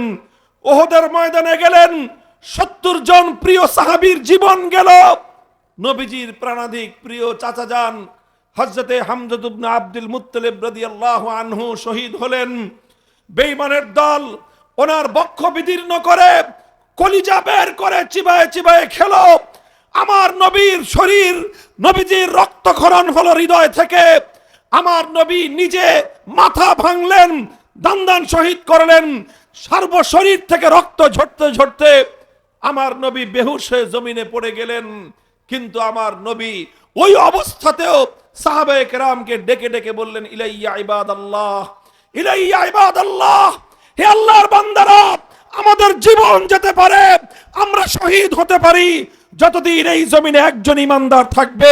ওহদের ময়দানে গেলেন, 70 জন প্রিয় সাহাবীর জীবন গেল। নবীজির প্রাণাধিক প্রিয় চাচা যান হযরতে হামজা ইবনে আব্দুল মুত্তালিব রাদিয়াল্লাহু আনহু শহীদ হলেন। বেঈমানের দল ওনার বক্ষ বিদীর্ণ করে, কলিজা বের করে চিবায়ে চিবায়ে খেলো। আমার নবীর শরীর, নবীজির রক্তক্ষরণ হলো হৃদয় থেকে। আমার নবী নিজে মাথা ভাঙলেন, দান শহীদ করলেন। সর্বশরীর থেকে রক্ত ঝরতে ঝরতে আমার নবী বেহুশ হয়ে জমিনে পড়ে গেলেন। কিন্তু আমার নবী ওই অবস্থাতেও সাহাবায়ে কেরামকে ডেকে ডেকে বললেন, ইলাইয়া ইবাদাল্লাহ, ইলাইয়া ইবাদাল্লাহ, হে আল্লাহর বান্দারা, আমাদের জীবন যেতে পারে, আমরা শহীদ হতে পারি, যতদিন এই জমিনে একজন ইমানদার থাকবে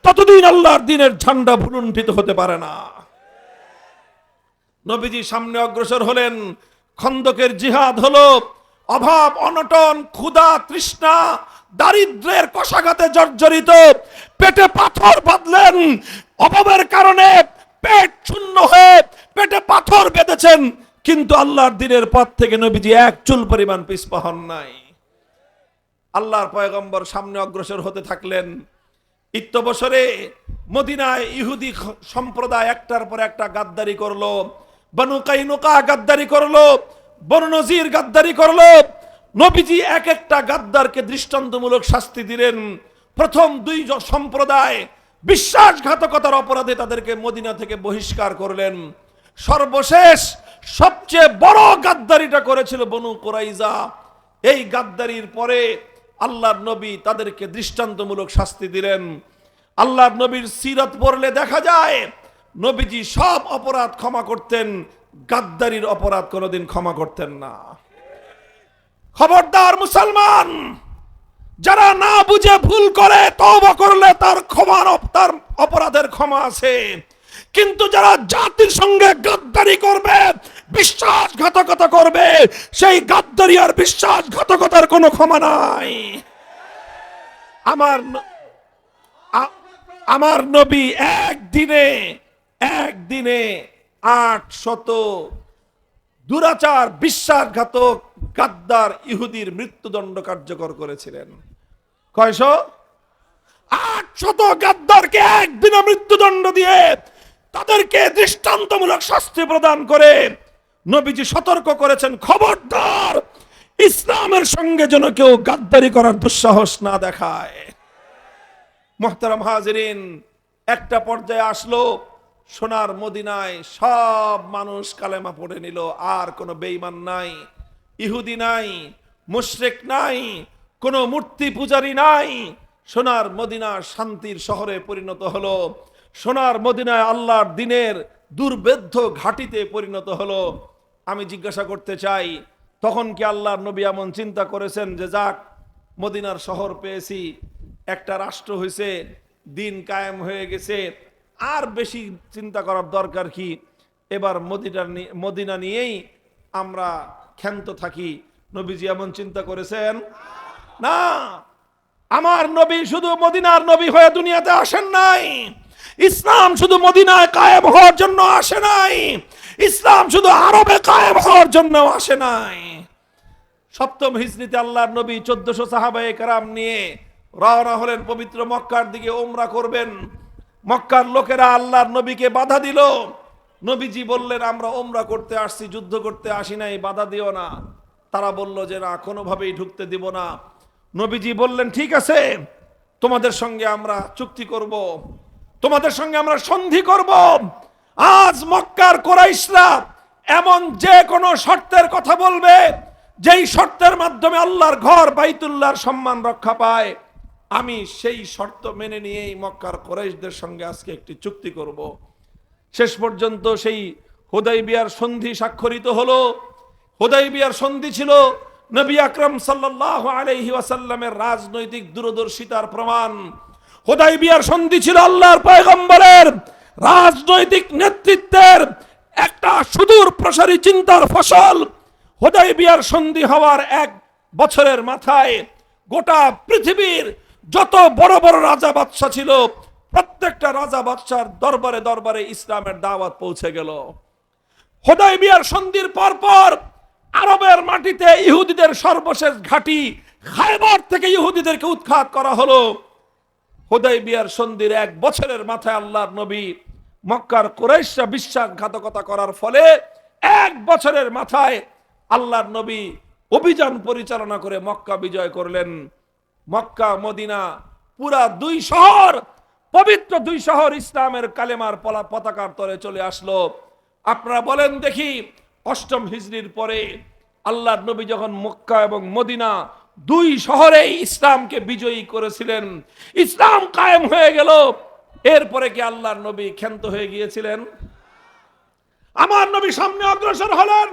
ততদিন আল্লাহর দ্বীনের ঝান্ডা ভুলুণ্ঠিত হতে পারে না। নবীজি সামনে অগ্রসর হলেন। খন্দকের জিহাদ হলো। অভাব, অনটন, ক্ষুধা, তৃষ্ণা, দারিদ্র্যের কষাঘাতে জর্জরিত, পেটে পাথর বাঁধলেন। অভাবের কারণে পেট শূন্য হয়ে পেটে পাথর বেঁধেছেন, কিন্তু আল্লাহর দ্বীনের পথ থেকে নবীজি এক চুল পরিমাণ পিছপা হন নাই। আল্লাহর পয়গম্বর সামনে অগ্রসর হতে থাকলেন। ইত্যবসরে মদিনায় ইহুদি সম্প্রদায় একটার পর একটা গাদ্দারি করলো। বনু কাইনুকা গাদ্দারি করলো, বনু নজির গাদ্দারি করলো। নবীজি এক একটা গাদ্দারকে দৃষ্টান্তমূলক শাস্তি দিলেন। প্রথম 2 সম্প্রদায় বিশ্বাসঘাতকতার অপরাধে তাদেরকে মদিনা থেকে বহিষ্কার করলেন। সর্বশেষ সবচেয়ে বড় গাদ্দারিটা করেছিল বনু কুরাইজা। এই গাদ্দারির পরে আল্লাহর নবী তাদেরকে দৃষ্টান্তমূলক শাস্তি দিলেন। আল্লাহর নবীর সিরাত পড়লে দেখা যায় নবীজি সব অপরাধ ক্ষমা করতেন, গাদ্দারির অপরাধ কোনোদিন ক্ষমা করতেন না। খবরদার মুসলমান, যারা না বুঝে ভুল করে তওবা করলে তার অপরাধের ক্ষমা আছে, কিন্তু যারা জাতির সঙ্গে গাদ্দারি করবে, বিশ্বাসঘাতকতা করবে, সেই গাদ্দারি আর বিশ্বাসঘাতকতার কোনো ক্ষমা নাই। আমার নবী একদিনে 800 দুরাচার, বিশ্বাসঘাতক, গাদ্দার ইহুদির মৃত্যুদণ্ড কার্যকর করেছিলেন। কয়শ? 800 গাদ্দারকে একদিনে মৃত্যুদণ্ড দিয়ে তাদেরকে দৃষ্টান্তমূলক শাস্তি প্রদান করে নবীজি সতর্ক করেছেন, খবরদার ইসলামের সঙ্গে যেন কেউ গাদ্দারি করার দুঃসাহস না দেখায়। মুহতারাম হাজিরিন, একটা পর্যায়ে আসলো সোনার মদিনায় সব মানুষ কালেমা পড়ে নিল। আর কোনো বেঈমান নাই, ইহুদি নাই, মুশরিক নাই, কোনো মূর্তি পূজারী নাই। সোনার মদিনা শান্তির শহরে পরিণত হলো। সোনার মদিনায় আল্লাহর দ্বীনের দুর্ভেদ্য ঘাটিতে পরিণত হলো। আমি জিজ্ঞাসা করতে চাই, তখন কি আল্লাহর নবী এমন চিন্তা করেছেন যে যাক মদিনার শহর পেয়েছি, একটা রাষ্ট্র হয়েছে, দিন কায়েম হয়ে গেছে, আর বেশি চিন্তা করার দরকার কি, এবার মদিনা নিয়েই আমরা ক্ষান্ত থাকি? নবীজি এমন চিন্তা করেছেন না। আমার নবী শুধু মদিনার নবী হয়ে দুনিয়াতে আসেন নাই। ইসলাম শুধু মদিনায় কায়েম হওয়ার জন্য আসে নাই, ইসলাম শুধু আরবে কায়েম হওয়ার জন্য আসে নাই। সপ্তম হিজরিতে আল্লাহর নবী 1400 সাহাবায়ে কেরাম নিয়ে রওনা হলেন পবিত্র মক্কার দিকে ওমরা করবেন। মক্কার লোকেরা আল্লাহর নবীকে বাধা দিল। নবীজি বললেন, আমরা ওমরা করতে আসছি, যুদ্ধ করতে আসি নাই, বাধা দিও না। তারা বলল যে না, কোনোভাবেই ঢুকতে দিব না। নবীজি বললেন, ঠিক আছে, তোমাদের সঙ্গে আমরা চুক্তি করব, তোমাদের সঙ্গে আমরা সন্ধি করব। আজ মক্কার কুরাইশরা এমন যে কোনো শর্তের কথা বলবে, যেই শর্তের মাধ্যমে আল্লাহর ঘর বাইতুল্লাহর সম্মান রক্ষা পায়, আমি সেই শর্ত মেনে নিয়েই মক্কার কুরাইশদের সঙ্গে আজকে একটি চুক্তি করব। শেষ পর্যন্ত সেই হুদাইবিয়ার সন্ধি স্বাক্ষরিত হলো। হুদাইবিয়ার সন্ধি ছিল নবী আকরাম সাল্লাল্লাহু আলাইহি ওয়াসাল্লামের রাজনৈতিক দূরদর্শিতার প্রমাণ। হুদাইবিয়ার সন্ধি ছিল আল্লাহর পয়গম্বরের রাজনৈতিক নেতৃত্বের একটা সুদূর প্রসারী চিন্তার ফসল। হুদাইবিয়ার সন্ধি হওয়ার 1 বছরের মাথায় গোটা পৃথিবীর যত বড় বড় রাজা বাদশা ছিল, প্রত্যেকটা রাজা বাদশার দরবারে দরবারে ইসলামের দাওয়াত পৌঁছে গেল। হুদাইবিয়ার সন্ধির পরপর আরবের মাটিতে ইহুদিদের সর্বশেষ ঘাঁটি খায়বার থেকে ইহুদিদেরকে উৎখাত করা হলো। হুদাইবিয়ার সন্ধির 1 বছরের মাথায় আল্লাহর নবী মক্কার কুরাইশরা বিশ্বাসঘাতকতা করার ফলে 1 বছরের মাথায় আল্লাহর নবী অভিযান পরিচালনা করে মক্কা বিজয় করলেন। মক্কা মদিনা পুরা 2 শহর, পবিত্র 2 শহর ইসলামের কালেমার পতাকার তলে চলে আসলো। আপনারা বলেন দেখি, 8ম হিজরির পরে আল্লাহর নবী যখন মক্কা এবং মদিনা 2 শহরে ইসলামকে বিজয়ী করেছিলেন, ইসলাম কায়েম হয়ে গেল, এরপরে কি আল্লাহর নবী ক্ষান্ত হয়ে গিয়েছিলেন? আমার নবী সামনে অগ্রসর হলেন।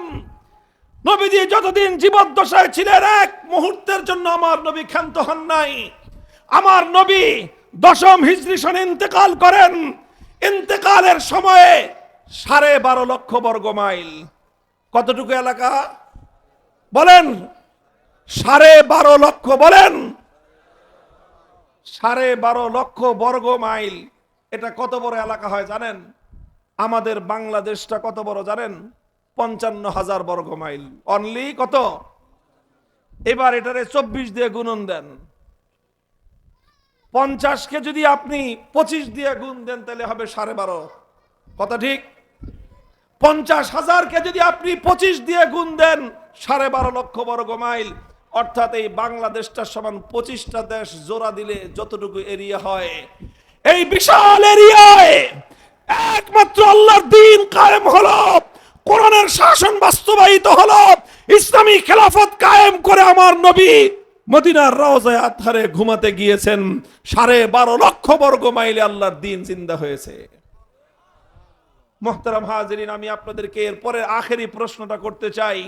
নবীজি যতদিন জীবদ্দশায় ছিলেন, 1 মুহূর্তের জন্য আমার নবী ক্ষান্ত হন নাই। আমার নবী 10ম হিজরি সনে ইন্তেকাল করেন। ইন্তেকালের সময়ে 12.5 লক্ষ বর্গ মাইল, কতটুকু এলাকা বলেন? 12.5 লক্ষ, বলেন 12.5 লক্ষ বর্গ মাইল। এটা কত বড় এলাকা হয় জানেন? আমাদের বাংলাদেশটা কত বড় জানেন? 55,000 বর্গ মাইল। অনলি কত? এবার এটারে 24 দিয়ে গুণন দেন। 50কে যদি আপনি 25 দিয়ে গুণ দেন তাহলে হবে 12.5। কথা ঠিক? 50,000কে যদি আপনি 25 দিয়ে গুণ দেন 12.5 লক্ষ বর্গ মাইল। অর্থাৎ এই বাংলাদেশটার সমান 25টা দেশ জোড়া দিলে যতটুকু এরিয়া হয়, এই বিশাল এরিয়ায় একমাত্র আল্লাহর দ্বীন কায়েম হলো, কোরআনের শাসন বাস্তবায়িত হলো, ইসলামী খেলাফত কায়েম করে আমার নবী মদিনার রওজায়ে আতহারে ঘুমাতে গিয়েছেন। 12.5 লক্ষ বর্গ মাইলে আল্লাহর দ্বীন জিন্দা হয়েছে। মুহতারাম হাজিরিন, আমি আপনাদেরকে এরপরে আখেরি প্রশ্নটা করতে চাই।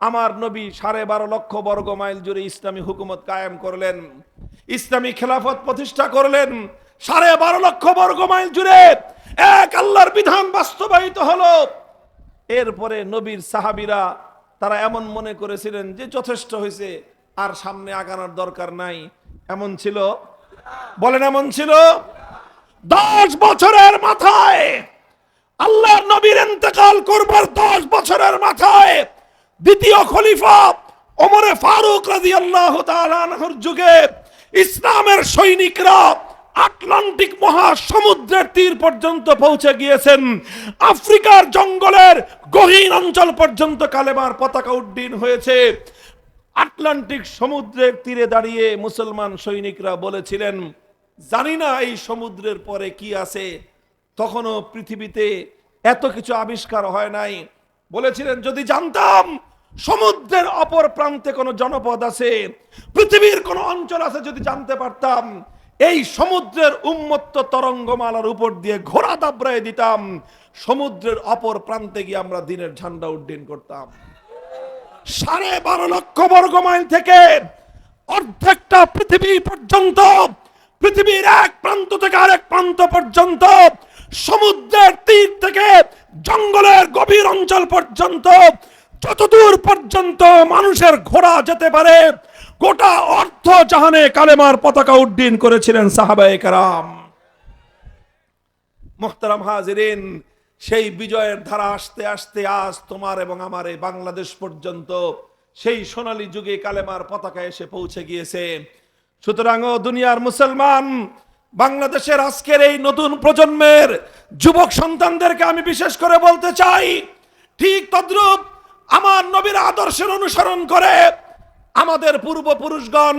আমার নবী 12.5 লক্ষ বর্গ মাইল জুড়ে ইসলামী হুকুমত কায়েম করলেন, ইসলামী খেলাফত প্রতিষ্ঠা করলেন। 12.5 লক্ষ বর্গ মাইল জুড়ে এক আল্লাহর বিধান বাস্তবায়িত হলো। এরপরে নবীর সাহাবীরা তারা এমন মনে করেছিলেন যে যথেষ্ট হয়েছে, আর সামনে আগানোর দরকার নাই। এমন ছিল? বলেন এমন ছিল? 10 বছরের মাথায় আল্লাহর নবীর ইন্তেকাল করবার 10 বছরের মাথায় দ্বিতীয় খলিফা ওমরে ফারুক রাদিয়াল্লাহু তাআলা আনহুর যুগে ইসলামের সৈনিকরা আটলান্টিক মহাসমুদ্রের তীর পর্যন্ত পৌঁছে গিয়েছেন। আফ্রিকার জঙ্গলের গহীন অঞ্চল পর্যন্ত কালেমার পতাকা উড্ডীন হয়েছে। আটলান্টিক সমুদ্রের তীরে দাঁড়িয়ে মুসলমান সৈনিকরা বলেছিলেন, জানি না এই সমুদ্রের পরে কি আছে, তখনও পৃথিবীতে এত কিছু আবিষ্কার হয় নাই। বলেছিলেন যদি জানতাম সমুদ্রের অপর প্রান্তে কোনো জনপদ আছে, পৃথিবীর কোনো অঞ্চল আছে, যদি জানতে পারতাম এই সমুদ্রের উন্মত্ত তরঙ্গমালার উপর দিয়ে ঘোড়া দাবড়ায় দিতাম, সমুদ্রের অপর প্রান্তে গিয়ে আমরা দিনের ঝান্ডা উড্ডীন করতাম। 12.5 লক্ষ বর্গ মাইল থেকে অর্ধেকটা পৃথিবী পর্যন্ত, পৃথিবীর এক প্রান্ত থেকে আরেক প্রান্ত পর্যন্ত, সমুদ্রের তীর থেকে জঙ্গলের গভীর অঞ্চল পর্যন্ত, যতদূর পর্যন্ত মানুষের ঘোড়া যেতে পারে, গোটা অর্ধ জাহানে কালেমার পতাকা উড্ডীন করেছিলেন সাহাবায়ে কেরাম। মুহতারাম হাজিরিন, সেই বিজয়ের ধারা আস্তে আস্তে আজ তোমার এবং আমার এই বাংলাদেশ পর্যন্ত সেই সোনালী যুগে কালেমার পতাকা এসে পৌঁছে গিয়েছে। সুতরাং ও দুনিয়ার মুসলমান, বাংলাদেশের আজকের এই নতুন প্রজন্মের যুবক সন্তানদেরকে আমি বিশেষ করে বলতে চাই, ঠিক তদ্রূপ আমার নবীর আদর্শের অনুসরণ করে আমাদের পূর্বপুরুষগণ,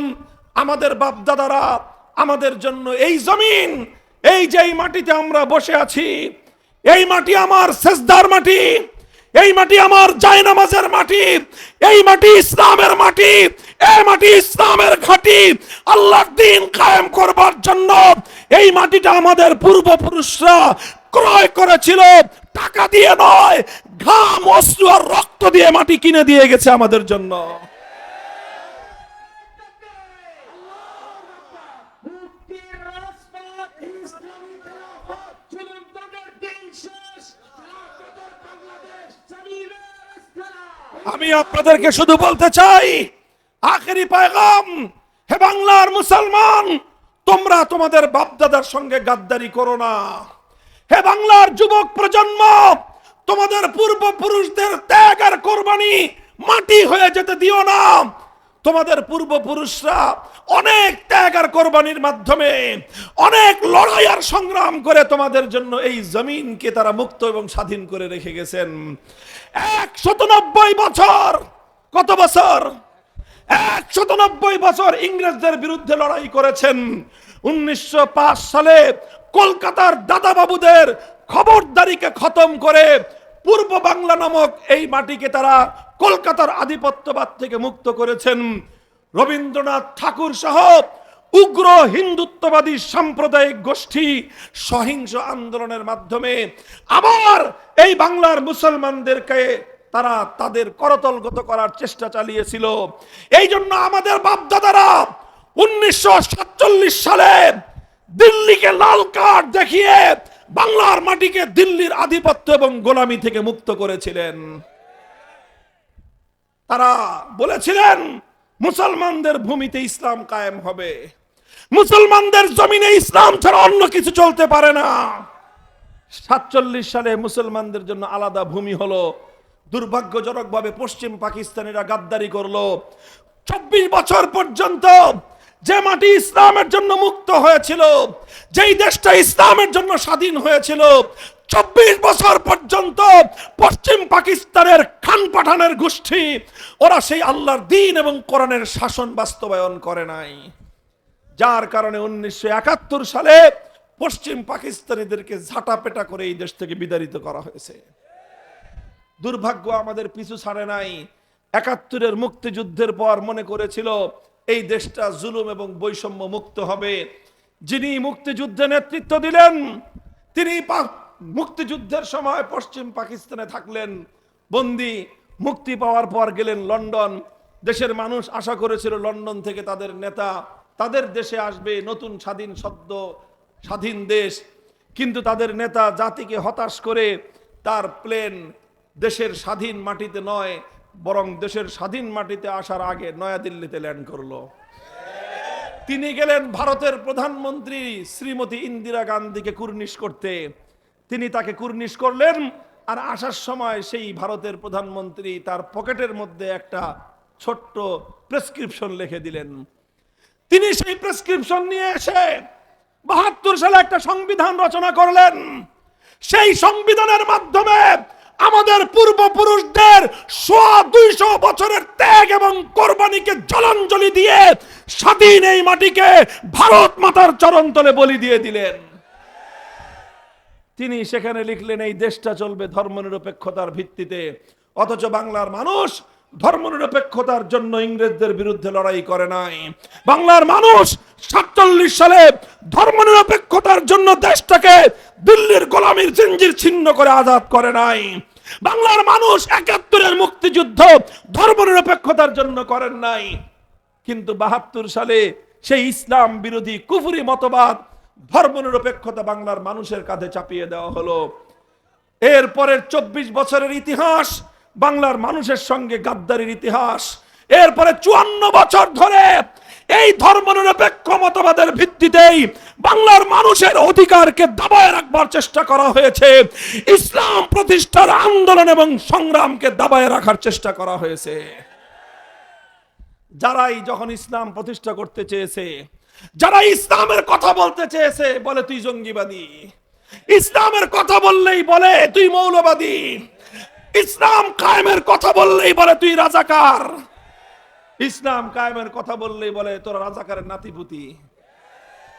আমাদের বাপদাদারা আমাদের জন্য এই জমিন, এই যে এই মাটিতে আমরা বসে আছি, এই মাটি আমার সেজদার মাটি, এই মাটি আমার জায়নামাজের মাটি, এই মাটি ইসলামের মাটি, এই মাটি ইসলামের ঘাঁটি। আল্লাহর দ্বীন কায়েম করবার জন্য এই মাটিটা আমাদের পূর্বপুরুষরা ক্রয় করেছিল, টাকা দিয়ে নয়, ঘাম, অশ্রু আর রক্ত দিয়ে মাটি কিনে দিয়ে গেছে আমাদের জন্য। আমি আপনাদেরকে শুধু বলতে চাই, আখেরি পয়গাম, হে বাংলার মুসলমান, তোমরা তোমাদের বাপদাদার সঙ্গে গাদ্দারি করো না। হে বাংলার যুবক প্রজন্ম, তোমাদের পূর্বপুরুষদের ত্যাগ আর কোরবানি মাটি হয়ে যেতে দিও না। তোমাদের পূর্বপুরুষরা অনেক ত্যাগ আর কোরবানির মাধ্যমে, অনেক লড়াই আর সংগ্রাম করে তোমাদের জন্য এই জমিনকে তারা মুক্ত এবং স্বাধীন করে রেখে গেছেন। 190 বছর, কত বছর? 190 বছর ইংরেজদের বিরুদ্ধে লড়াই করেছেন। 1905 সালে কলকাতার দাদাবাবুদের খবরদারিকে খতম করে পূর্ব বাংলা নামক এই মাটিকে তারা কলকাতার আধিপত্যবাদ থেকে মুক্ত করেছেন। রবীন্দ্রনাথ ঠাকুর সহ উগ্র হিন্দুত্ববাদী সাম্প্রদায়িক গোষ্ঠী সহিংস আন্দোলনের মাধ্যমে আবার এই বাংলার মুসলমানদেরকে তারা তাদের করতলগত করার চেষ্টা চালিয়েছিল। এই জন্য আমাদের বাপদাদারা 1947 সালে দিল্লিকে লাল কার্ড দেখিয়ে বাংলার মাটিকে দিল্লির আধিপত্য এবং গোলামি থেকে মুক্ত করেছিলেন। তারা বলেছিলেন মুসলমানদের ভূমিতে ইসলাম কায়েম হবে, মুসলমানদের জমিনে ইসলাম ছাড়া অন্য কিছু চলতে পারে না। 47 সালে মুসলমানদের জন্য আলাদা ভূমি হলো। দুর্ভাগ্যজনকভাবে পশ্চিম পাকিস্তানিরা গাদ্দারি করলো। 24 বছর পর্যন্ত যে মাটি ইসলামের জন্য মুক্ত হয়েছিল, যেই দেশটা ইসলামের জন্য স্বাধীন হয়েছিল, 24 বছর পর্যন্ত পশ্চিম পাকিস্তানের খান পাঠানের গোষ্ঠী ওরা সেই আল্লাহর দ্বীন এবং কোরআনের শাসন বাস্তবায়ন করে নাই। যার কারণে 1971 সালে পশ্চিম পাকিস্তানিদেরকে ঝাঁটাপেটা করে এই দেশ থেকে বিতাড়িত করা হয়েছে। দুর্ভাগ্য আমাদের পিছু ছাড়ে নাই। 71-এর মুক্তিযুদ্ধের পর মনে করেছিল এই দেশটা জুলুম এবং বৈষম্য মুক্ত হবে। যিনি মুক্তিযুদ্ধে নেতৃত্ব দিলেন তিনি মুক্তিযুদ্ধের সময় পশ্চিম পাকিস্তানে থাকলেন বন্দী। মুক্তি পাওয়ার পর গেলেন লন্ডন। দেশের মানুষ আশা করেছিল লন্ডন থেকে তাদের নেতা তাদের দেশে আসবে, নতুন স্বাধীন সদ্য স্বাধীন দেশ। কিন্তু তাদের নেতা জাতিকে হতাশ করে তার প্লেন দেশের স্বাধীন মাটিতে নয়, বরং দেশের স্বাধীন মাটিতে আসার আগে নয়াদিল্লিতে ল্যান্ড করলো। তিনি গেলেন ভারতের প্রধানমন্ত্রী শ্রীমতী ইন্দিরা গান্ধীকে কুর্নিশ করতে। তিনি তাকে কুর্নিশ করলেন, আর আসার সময় সেই ভারতের প্রধানমন্ত্রী তার পকেটের মধ্যে একটা ছোট্ট প্রেসক্রিপশন লিখে দিলেন। তিনি সেই প্রেসক্রিপশন নিয়ে এসে 72 সালে একটা সংবিধান রচনা করলেন। সেই সংবিধানের মাধ্যমে আমাদের পূর্বপুরুষদের 100-200 বছরের ত্যাগ এবং কোরবানিকে জলাঞ্জলি দিয়ে স্বাধীন এই মাটিকে ভারত মাতার চরণতলে বলি দিয়ে দিলেন। তিনি সেখানে লিখলেন এই দেশটা চলবে ধর্মনিরপেক্ষতার ভিত্তিতে, অথচ বাংলার মানুষ ধর্মনিরপেক্ষতার জন্য ইংরেজদের বিরুদ্ধে লড়াই করে নাই। বাংলার মানুষ 47 সালে ধর্মনিরপেক্ষতার জন্য দেশটাকে দিল্লির গোলামীর জিঞ্জির ছিন্ন করে আজাদ করে নাই। বাংলার মানুষ 71-এর মুক্তিযুদ্ধ ধর্মনিরপেক্ষতার জন্য করেন নাই। কিন্তু 72 সালে সেই ইসলাম বিরোধী কুফরি মতবাদ ধর্মনিরপেক্ষতা বাংলার মানুষের কাঁধে চাপিয়ে দেওয়া হলো। এরপরের 24 বছরের ইতিহাস বাংলার মানুষের সঙ্গে গাদ্দারির ইতিহাস। এরপরে 54 বছর ধরে এই ধর্মনিরপেক্ষ মতবাদের ভিত্তিতেই বাংলার মানুষের অধিকারকে দাবায় রাখবার চেষ্টা করা হয়েছে। ইসলাম প্রতিষ্ঠার আন্দোলন এবং সংগ্রামকে দাবায় রাখার চেষ্টা করা হয়েছে। যারাই যখন ইসলাম প্রতিষ্ঠা করতে চেয়েছে, যারা ইসলামের কথা বলতে চেয়েছে, বলে তুই জঙ্গিবাদী। ইসলামের কথা বললেই বলে তুই মৌলবাদী। ইসলাম কায়েমের কথা বললেই বলে তুই রাজাকার। ইসলাম কায়েমের কথা বললেই বলে তোরা রাজাকারের নাতিপুতি।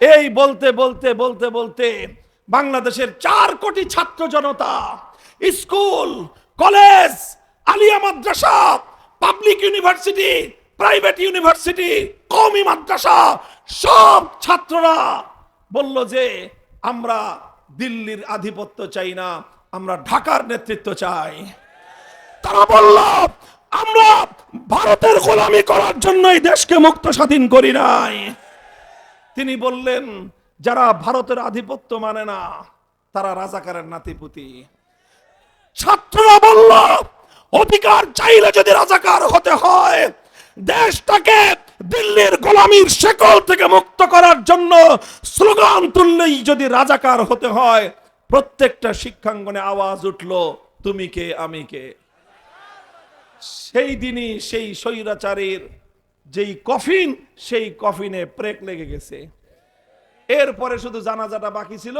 এই বলতে বলতে বলতে বলতে বাংলাদেশের 4 কোটি ছাত্র জনতা, স্কুল, কলেজ, আলিয়া মাদ্রাসা, পাবলিক ইউনিভার্সিটি, প্রাইভেট ইউনিভার্সিটি, কওমি মাদ্রাসা, সব ছাত্ররা বলল যে আমরা দিল্লির আধিপত্য চাই না, আমরা ঢাকার নেতৃত্ব চাই। তারা বলল আমরা ভারতের গোলামি করার জন্য এই দেশকে মুক্ত স্বাধীন করি নাই। তিনি বললেন যারা ভারতের আধিপত্য মানে না তারা রাজাকারের নাতিপুতি। ছাত্ররা বলল অধিকার চাইলে যদি রাজাকার হতে হয়, দেশটাকে দিল্লির গোলামির শেকল থেকে মুক্ত করার জন্য স্লোগান তুললেই যদি রাজাকার হতে হয়, প্রত্যেকটা শিক্ষাঙ্গনে আওয়াজ উঠলো তুমি কে আমি কে। সেই দিনই সেই স্বৈরাচারের যেই কফিন, সেই কফিনে প্রেক লেগে গেছে। এরপরে শুধু জানাজাটা বাকি ছিল।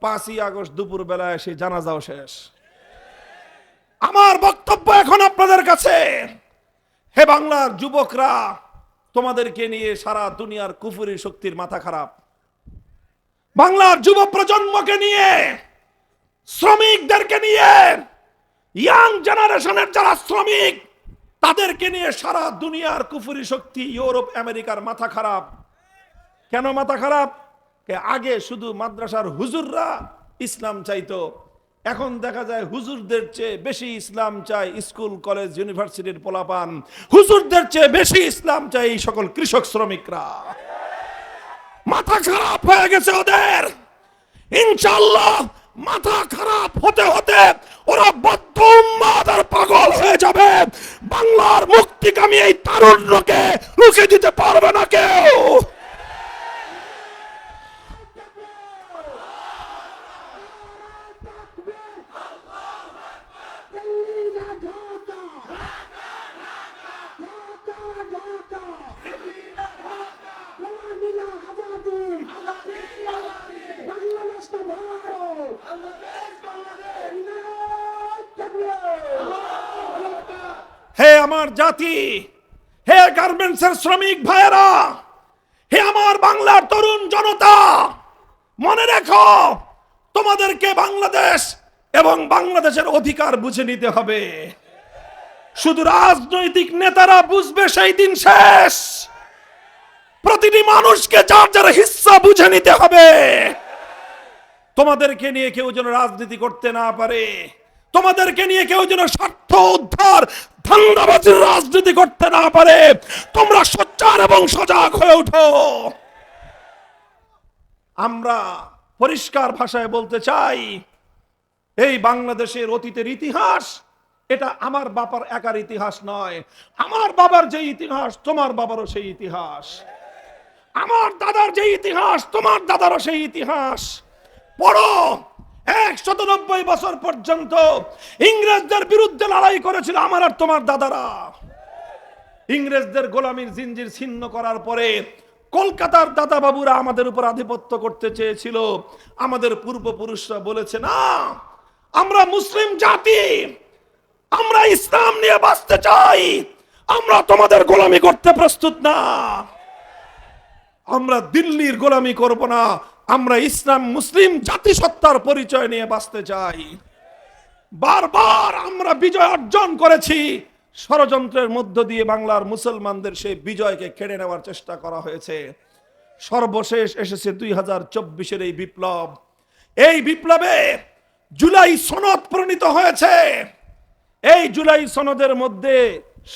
5ই আগস্ট দুপুর বেলায় সেই জানাজাও শেষ। আমার বক্তব্য এখন আপনাদের কাছে, হে বাংলার যুবকরা, তোমাদেরকে নিয়ে সারা দুনিয়ার কুফরি শক্তির মাথা খারাপ। বাংলার যুব প্রজন্মকে নিয়ে, শ্রমিকদেরকে নিয়ে, ইয়াং জেনারেশনের যারা শ্রমিক, তাদেরকে নিয়ে সারা দুনিয়ার কুফরি শক্তি, ইউরোপ আমেরিকার মাথা খারাপ। কেন মাথা খারাপ? আগে শুধু মাদ্রাসার হুজুররা ইসলাম চাইতো, এখন দেখা যায় হুজুরদের চেয়ে বেশি ইসলাম চাই স্কুল কলেজ ইউনিভার্সিটির পোলাপান। হুজুরদের চেয়ে বেশি ইসলাম চাই এই সকল কৃষক শ্রমিকরা। মাথা খারাপ হয়ে গেছে ওদের। ইনশাআল্লাহ মাথা খারাপ হতে হতে ওরা বদ্ধ উন্মাদ আর পাগল হয়ে যাবে। বাংলার মুক্তিকামী এই তারুণ্যকে রুখে দিতে পারবে না কেউ। হে আমার জাতি, হে গার্মেন্টসের শ্রমিক ভাইয়েরা, হে আমার বাংলার তরুণ জনতা, মনে রেখো তোমাদেরকে বাংলাদেশ এবং বাংলাদেশের অধিকার বুঝে নিতে হবে। শুধু রাজনৈতিক নেতারা বুঝবে সেই দিন শেষ। প্রতিটি মানুষকে যার যার হিস্সা বুঝে নিতে হবে। তোমাদেরকে নিয়ে কেউ যেন রাজনীতি করতে না পারে, তোমাদেরকে নিয়ে কেউ যেন স্বার্থ উদ্ধার ধান্দাবাজির রাজনীতি করতে না পারে। তোমরা সোচ্চার এবং সজাগ হয়ে ওঠো। আমরা পরিষ্কার ভাষায় বলতে চাই, এই বাংলাদেশের অতীতের ইতিহাস এটা আমার বাবার একার ইতিহাস নয়। আমার বাবার যে ইতিহাস তোমার বাবারও সেই ইতিহাস, আমার দাদার যে ইতিহাস তোমার দাদারও সেই ইতিহাস। পড়ো, 190 বছর পর্যন্ত ইংরেজদের বিরুদ্ধে লড়াই করেছিল আমার আর তোমার দাদারা। ইংরেজদের গোলামীর জিঞ্জির ছিন্ন করার পরে কলকাতার দাদা বাবুরা আমাদের উপর আধিপত্য করতে চেয়েছিল। আমাদের পূর্বপুরুষরা বলেছে না, আমরা মুসলিম জাতি, আমরা ইসলাম নিয়ে বাঁচতে চাই। আমরা তোমাদের গোলামি করতে প্রস্তুত না। আমরা দিল্লির গোলামি করব না। আমরা ইসলাম মুসলিম জাতিসত্তার পরিচয় নিয়ে বাঁচতে চাই। বারবার আমরা বিজয় অর্জন করেছি। ষড়যন্ত্রের মধ্য দিয়ে বাংলার মুসলমানদের সেই বিজয়কে কেড়ে নেওয়ার চেষ্টা করা হয়েছে। সর্বশেষ এসেছে 2024-এর এই বিপ্লব। এই বিপ্লবে জুলাই সনদ প্রণীত হয়েছে। এই জুলাই সনদের মধ্যে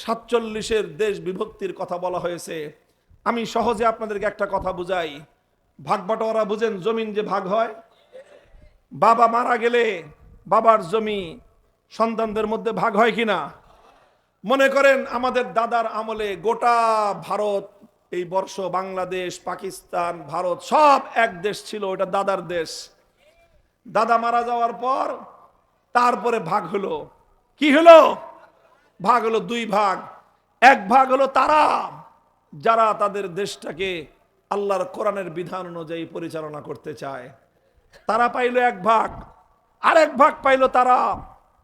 47-এর দেশ বিভক্তির কথা বলা হয়েছে। আমি সহজে আপনাদেরকে একটা কথা বুঝাই। ভাগ বাটোয়ারা বুঝেন, জমিন যে ভাগ হয়, বাবা মারা গেলে বাবার জমি সন্তানদের মধ্যে ভাগ হয় কিনা? মনে করেন আমাদের দাদার আমলে গোটা ভারত, এই বর্ষ বাংলাদেশ, পাকিস্তান, ভারত সব এক দেশ ছিল, ওটা দাদার দেশ। দাদা মারা যাওয়ার পর তারপরে ভাগ হলো। কি হলো? ভাগ হলো দুই ভাগ। এক ভাগ হলো তারা যারা তাদের দেশটাকে আল্লাহর কোরআনের বিধান অনুযায়ী পরিচালনা করতে চায়, তারা পাইল এক ভাগ। আরেক ভাগ পাইল তারা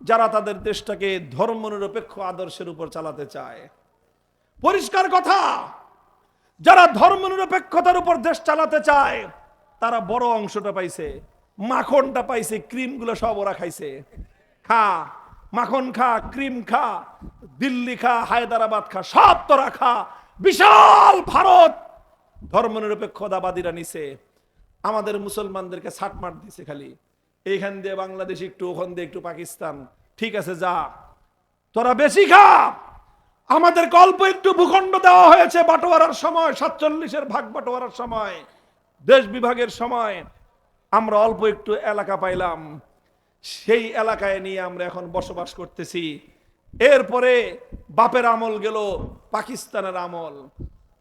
যারা তাদের দেশটাকে ধর্মনিরপেক্ষ আদর্শের উপর চালাতে চায়। পরিষ্কার কথা, যারা ধর্মনিরপেক্ষতার উপর দেশ চালাতে চায় তারা বড় অংশটা পাইছে, মাখনটা পাইছে, ক্রিমগুলো সব ওরা খাইছে। খা, মাখন খা, ক্রিম খা, দিল্লি খা, হায়দ্রাবাদ খা, সব তোরা খা। বিশাল ভারত ধর্মনিরপেক্ষতাবাদীরা নিছে। আমাদের মুসলমানদেরকে ছাটমাট দিছে, খালি এইখান দিয়ে বাংলাদেশ একটু, ওখান দিয়ে একটু পাকিস্তান। ঠিক আছে, যা তোরা বেশি খা। আমাদের অল্প একটু ভূখণ্ড দেওয়া হয়েছে বাটোয়ারার সময়, 47-এর ভাগ বাটোয়ারার সময়, দেশ বিভাগের সময় আমরা অল্প একটু এলাকা পাইলাম। সেই এলাকায় নিয়ে আমরা এখন বসবাস করতেছি। এরপরে বাপের আমল গেল, পাকিস্তানের আমল।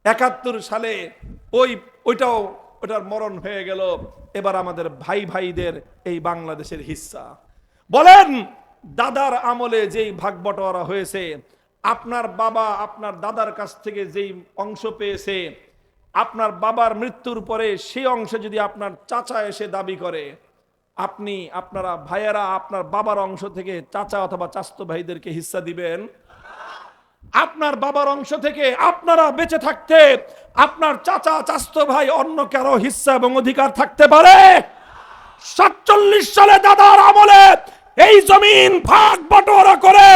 71 সালে ওইটার মরণ হয়ে গেল। এবার আমাদের ভাই ভাইদের এই বাংলাদেশের হিস্সা। বলেন, দাদার আমলে যেই ভাগ বটোয়ারা হয়েছে, আপনার বাবা আপনার দাদার কাছ থেকে যেই অংশ পেয়েছে, আপনার বাবার মৃত্যুর পরে সেই অংশ যদি আপনার চাচা এসে দাবি করে, আপনারা ভাইয়েরা আপনার বাবার অংশ থেকে চাচা অথবা চাচতো ভাইদেরকে হিস্সা দিবেন? আপনার বাবার অংশ থেকে আপনারা বেঁচে থাকতে আপনার চাচা চাচতো ভাই অন্য কারো হিস্সা এবং অধিকার থাকতে পারে? 47 সালে দাদার আমলে এই জমিন ভাগ বাটোয়ারা করে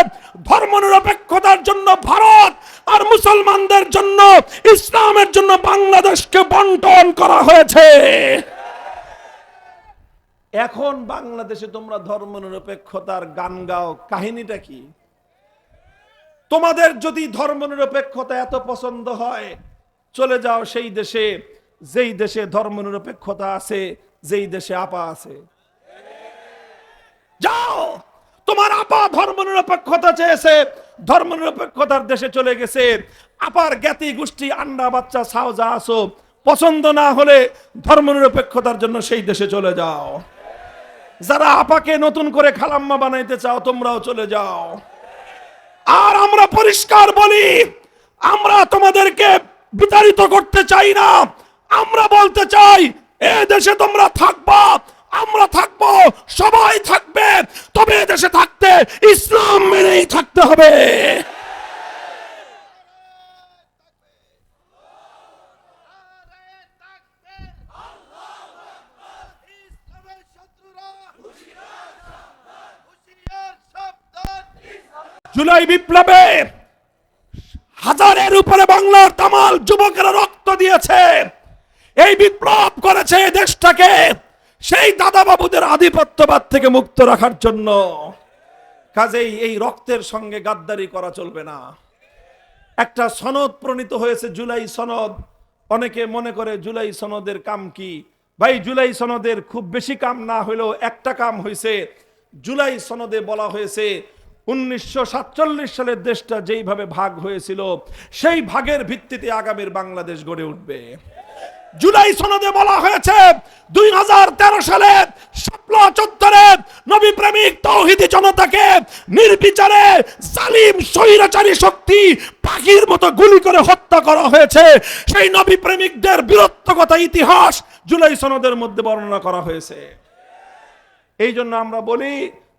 ধর্মনিরপেক্ষতার জন্য ভারত আর মুসলমানদের জন্য, ইসলামের জন্য বাংলাদেশকে বন্টন করা হয়েছে। এখন বাংলাদেশে তোমরা ধর্মনিরপেক্ষতার গান গাও, কাহিনীটা কি? তোমাদের যদি ধর্মনিরপেক্ষতা এত পছন্দ হয়, চলে যাও সেই দেশে যেই দেশে ধর্মনিরপেক্ষতা আছে, যেই দেশে আপা আছে। যাও, তোমার আপা ধর্মনিরপেক্ষতা চেয়েছে, ধর্মনিরপেক্ষতার দেশে চলে গেছে। আপার জ্ঞাতি গোষ্ঠী আন্ডা বাচ্চা ছাও যা আসো, পছন্দ না হলে ধর্মনিরপেক্ষতার জন্য সেই দেশে চলে যাও। যারা আপাকে নতুন করে খালাম্মা বানাইতে চাও, তোমরাও চলে যাও। আর আমরা পরিষ্কার বলি, আমরা তোমাদেরকে বিতাড়িত করতে চাই না। আমরা বলতে চাই, এ দেশে তোমরা থাকবা, আমরা থাকবো, সবাই থাকবে, তবে এ দেশে থাকতে ইসলাম মেনেই থাকতে হবে। জুলাই বিপ্লবে হাজারের উপরে বাংলার তামাল যুবকেরা রক্ত দিয়েছে। এই বিপ্লব করেছে দেশটাকে সেই দাদা বাবুদের আধিপত্যবাদ থেকে মুক্ত রাখার জন্য। কাজেই এই রক্তের সঙ্গে গাদ্দারি করা চলবে না। একটা সনদ প্রণীত হয়েছে, জুলাই সনদ। অনেকে মনে করে জুলাই সনদের কাম কি? ভাই, জুলাই সনদের খুব বেশি কাম না হলেও একটা কাম হয়েছে। জুলাই সনদে বলা হয়েছে 1947 সালের দেশটা যেইভাবে ভাগ হয়েছিল, সেই ভাগের ভিত্তিতে আগামীর বাংলাদেশ গড়ে উঠবে। জুলাই সনদে বলা হয়েছে 2013 সালে শাপলা চত্বরে নবী প্রেমিক তাওহীদি জনতাকে নির্বিচারে জালিম স্বৈরাচারী শক্তি পাখির মতো গুলি করে হত্যা করা হয়েছে। সেই নবী প্রেমিকদের বীরত্বকথা ইতিহাস জুলাই সনদের মধ্যে বর্ণনা করা হয়েছে। এই জন্য আমরা বলি,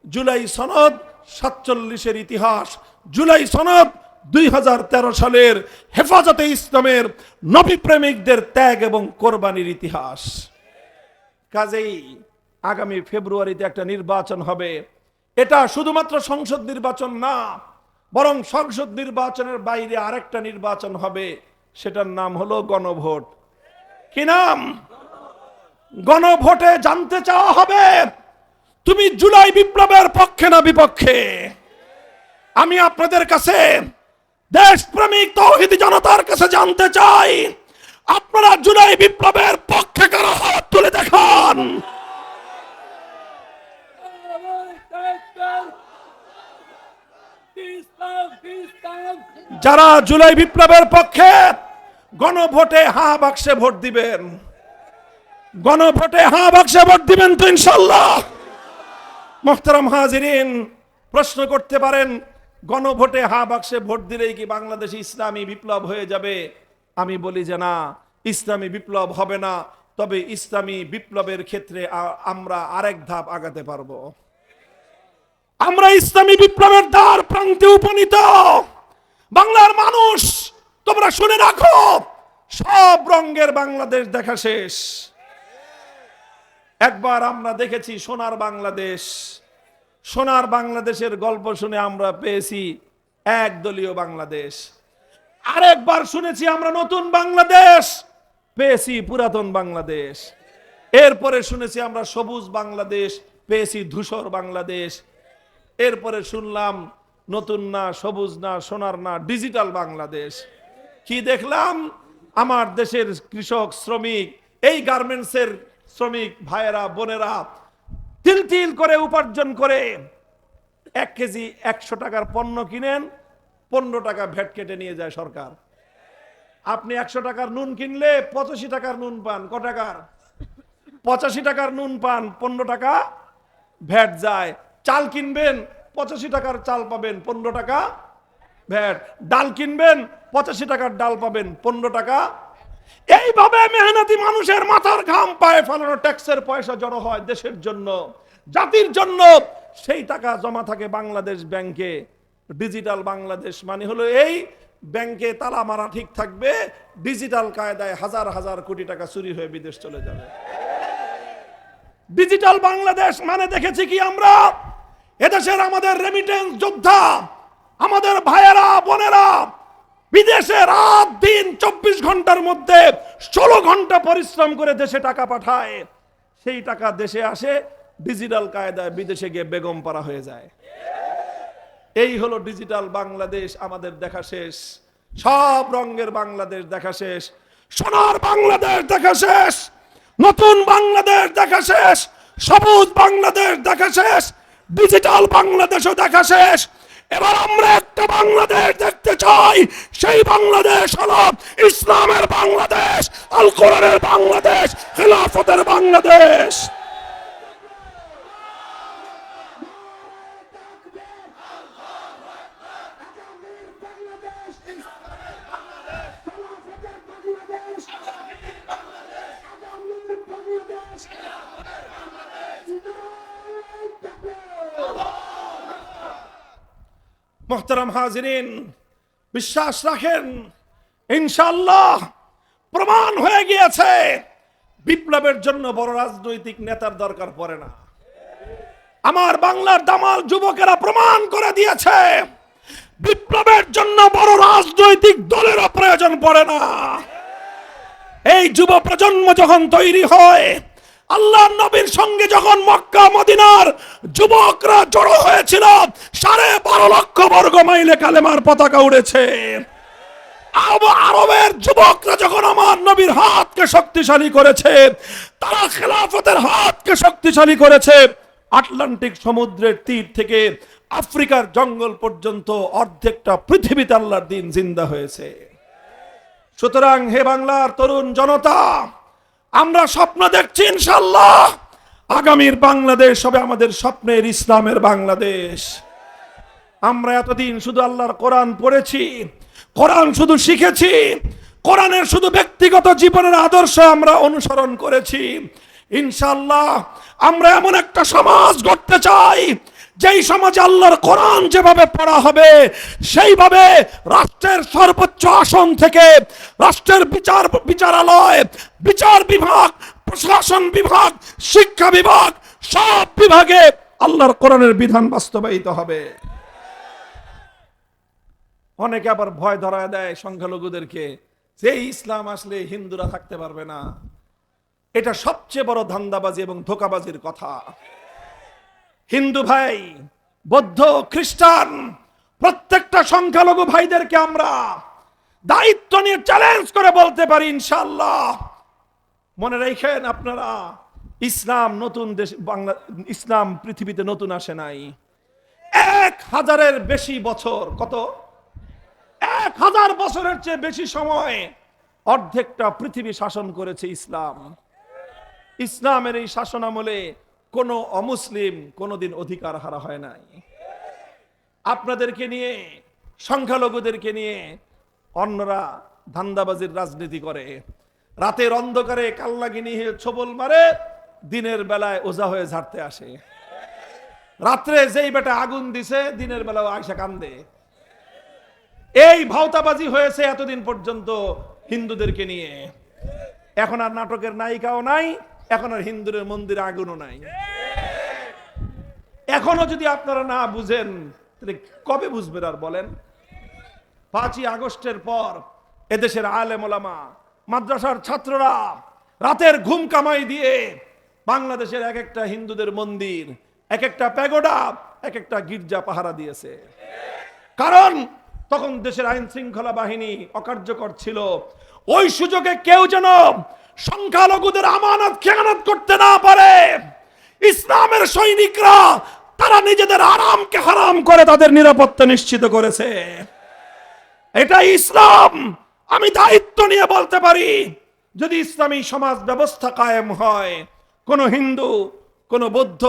জুলাই সনদ 47-এর ইতিহাস, জুলাই সনদ 2013 সালের হেফাজতে ইসলামের নবী প্রেমিকদের ত্যাগ এবং কোরবানির ইতিহাস। কাজেই আগামী ফেব্রুয়ারিতে একটা নির্বাচন হবে। এটা শুধুমাত্র সংসদ নির্বাচন না, বরং সংসদ নির্বাচনের বাইরে আরেকটা নির্বাচন হবে, সেটার নাম হলো গণভোট। কি নাম? গণভোটে জানতে চাওয়া হবে তুমি জুলাই বিপ্লবের পক্ষে না বিপক্ষে। আমি আপনাদের কাছে, দেশপ্রেমিক তাওহীদি জনতার কাছে জানতে চাই, আপনারা জুলাই বিপ্লবের পক্ষে কারা হাত তুলে দেখান। যারা জুলাই বিপ্লবের পক্ষে গণভোটে হাঁ বাক্সে ভোট দিবেন, গণভোটে হাঁ বাক্সে ভোট দিবেন তো ইনশাআল্লাহ? মুহতারাম হাজিরিন, প্রশ্ন করতে পারেন গণভোটে হাঁ বাক্সে ভোট দিলেই কি বাংলাদেশে ইসলামী বিপ্লব হয়ে যাবে? আমি বলি যে না, ইসলামী বিপ্লব হবে না, তবে ইসলামী বিপ্লবের ক্ষেত্রে আমরা আরেক ধাপ আগাতে পারবো। আমরা ইসলামী বিপ্লবের দ্বার প্রান্তে উপনীত। বাংলার মানুষ, তোমরা শুনে রাখো, সব রঙের বাংলাদেশ দেখা শেষ। একবার আমরা দেখেছি সোনার বাংলাদেশ, সোনার বাংলাদেশের গল্প শুনে আমরা পেয়েছি একদলীয় বাংলাদেশ। আরেকবার শুনেছি আমরা নতুন বাংলাদেশ, পেয়েছি পুরাতন বাংলাদেশ। এরপরে শুনেছি আমরা সবুজ বাংলাদেশ, পেয়েছি ধূসর বাংলাদেশ। এরপরে শুনলাম নতুন না, সবুজ না, সোনার না, ডিজিটাল বাংলাদেশ। কি দেখলাম? আমার দেশের কৃষক, শ্রমিক, এই গার্মেন্টসের শ্রমিক ভাইয়েরা, বোনেরা তিল তিল করে উপার্জন করে 1 কেজি 100 টাকার পণ্য কিনেন, 15 টাকা ভ্যাট কেটে নিয়ে যায় সরকার। আপনি 100 টাকার নুন কিনলে 85 টাকার নুন পান। ক টাকার? 85 টাকার নুন পান, 15 টাকা ভ্যাট যায়। চাল কিনবেন, 85 টাকার চাল পাবেন, 15 টাকা ভ্যাট। ডাল কিনবেন, 85 টাকার ডাল পাবেন, 15 টাকা। এইভাবে মেহনতি মানুষের মাথার ঘাম পায়ে ফেলানো ট্যাক্সের পয়সা জড়ো হয় দেশের জন্য, জাতির জন্য। সেই টাকা জমা থাকে বাংলাদেশ ব্যাংকে। ডিজিটাল বাংলাদেশ মানে হলো এই, ব্যাংকে তালা মারা ঠিক থাকবে, ডিজিটাল কায়দায় হাজার হাজার কোটি টাকা চুরি হয়ে বিদেশ চলে যাবে। ডিজিটাল বাংলাদেশ মানে দেখেছি কি আমরা, এদেশের আমাদের রেমিটেন্স যোদ্ধা, আমাদের ভাইয়েরা বোনেরা বিদেশে রাত দিন 24 ঘন্টার মধ্যে 16 ঘন্টা পরিশ্রম করে দেশে টাকা পাঠায়। সেই টাকা দেশে আসে, ডিজিটাল কায়দায় বিদেশে গিয়ে বেগম পাড়া হয়ে যায়। এই হলো ডিজিটাল বাংলাদেশ। আমাদের দেখা শেষ, সব রঙের বাংলাদেশ দেখা শেষ, সোনার বাংলাদেশ দেখা শেষ, নতুন বাংলাদেশ দেখা শেষ, সবুজ বাংলাদেশ দেখা শেষ, ডিজিটাল বাংলাদেশও দেখা শেষ। এবার আমরা একটা বাংলাদেশ দেখতে চাই, সেই বাংলাদেশ হলো ইসলামের বাংলাদেশ, আল কোরআনের বাংলাদেশ, খেলাফতের বাংলাদেশ। মুহতারাম হাজিরিন, বিশ্বাস রাখেন ইনশাআল্লাহ প্রমাণ হয়ে গিয়েছে বিপ্লবের জন্য বড় রাজনৈতিক নেতার দরকার পড়ে না। আমার বাংলার দামাল যুবকেরা প্রমাণ করে দিয়েছে বিপ্লবের জন্য বড় রাজনৈতিক দলেরও প্রয়োজন পড়ে না। এই যুব প্রজন্ম যখন তৈরি হয়, আল্লাহর নবীর সঙ্গে যখন মক্কা মদিনার যুবকরা জড়ো হয়েছিল, 12.5 লক্ষ বর্গ মাইলে কালেমার পতাকা উড়েছে। আরবের যুবকরা যখন আমার নবীর হাতকে শক্তিশালী করেছে, তারা খেলাফতের হাতকে শক্তিশালী করেছে। আটলান্টিক সমুদ্রের তীর থেকে আফ্রিকার জঙ্গল পর্যন্ত অর্ধেকটা পৃথিবীতে আল্লাহর দ্বীন জিন্দা হয়েছে। সুতরাং হে বাংলার তরুণ জনতা, আমরা স্বপ্ন দেখছি ইনশাআল্লাহ আগামীর বাংলাদেশ হবে আমাদের স্বপ্নের ইসলামের বাংলাদেশ। আমরা এতদিন শুধু আল্লাহর কোরআন পড়েছি, কোরআন শুধু শিখেছি, কোরআনের শুধু ব্যক্তিগত জীবনের আদর্শ আমরা অনুসরণ করেছি। ইনশাআল্লাহ আমরা এমন একটা সমাজ গড়তে চাই যেই সমাজে আল্লাহর কোরআন যেভাবে পড়া হবে সেইভাবে রাষ্ট্রের সর্বোচ্চ আসন থেকে রাষ্ট্রের বিচারালয়, বিচার বিভাগ, প্রশাসন বিভাগ, শিক্ষা বিভাগ, সব বিভাগে আল্লাহর কোরআনের বিধান বাস্তবায়িত হবে। অনেকে আবার ভয় ধরায় দেয় সংখ্যালঘুদেরকে যে ইসলাম আসলে হিন্দুরা থাকতে পারবে না। এটা সবচেয়ে বড় ধান্দাবাজি এবং ধোঁকাবাজির কথা। হিন্দু ভাই, বৌদ্ধ, খ্রিস্টান প্রত্যেকটা সংখ্যালঘু ভাইদেরকে আমরা দায়িত্ব নিয়ে চ্যালেঞ্জ করে বলতে পারি ইনশাআল্লাহ, মনে রাখেন আপনারা, ইসলাম নতুন দেশ, বাংলা ইসলাম পৃথিবীতে নতুন আসে নাই। 1000-এর বেশি বছর, কত 1000 বছরের চেয়ে বেশি সময় অর্ধেকটা পৃথিবী শাসন করেছে ইসলাম। ইসলামের এই শাসন আমলে কোন অমুসলিম কোনদিন অধিকার হারা হয় নাই। আপনাদেরকে নিয়ে, সংখ্যালঘুদেরকে নিয়ে অন্যরা ধান্দাবাজির রাজনীতি করে, রাতের অন্ধকারে কাল্লাগিনি হয়ে ছবল মারে, দিনের বেলায় ওঝা হয়ে ঝাড়তে আসে। রাত্রে যেই বেটা আগুন দিছে দিনের বেলাও আয়সা কান্দে। এই ভাওতাবাজি হয়েছে এতদিন পর্যন্ত হিন্দুদেরকে নিয়ে। এখন আর নাটকের নায়িকাও নাই, এখন আর হিন্দুদের মন্দিরে আগুনও নাই। এখনো যদি আপনারা না বুঝেন তাহলে কবে বুঝবেন আর বলেন? 5ই আগস্টের পর এদেশের আলেম ওলামা, মাদ্রাসার ছাত্ররা রাতের ঘুম কামাই দিয়ে বাংলাদেশের এক একটা হিন্দুদের মন্দির, এক একটা প্যাগোডা, এক একটা গির্জা পাহারা দিয়েছে। কারণ তখন দেশের আইন শৃঙ্খলা বাহিনী অকার্যকর ছিল। ওই সুযোগে কেউ যেন সংখ্যালঘুদের আমানত খেয়ানত করতে না পারে। ইসলামের সৈনিকরা তারা নিজেদের আরামকে হারাম করে তাদের নিরাপত্তা নিশ্চিত করেছে। এটা ইসলাম। আমি দায়িত্ব নিয়ে বলতে পারি, যদি ইসলামী সমাজ ব্যবস্থা কায়েম হয়, কোন হিন্দু, কোন বৌদ্ধ,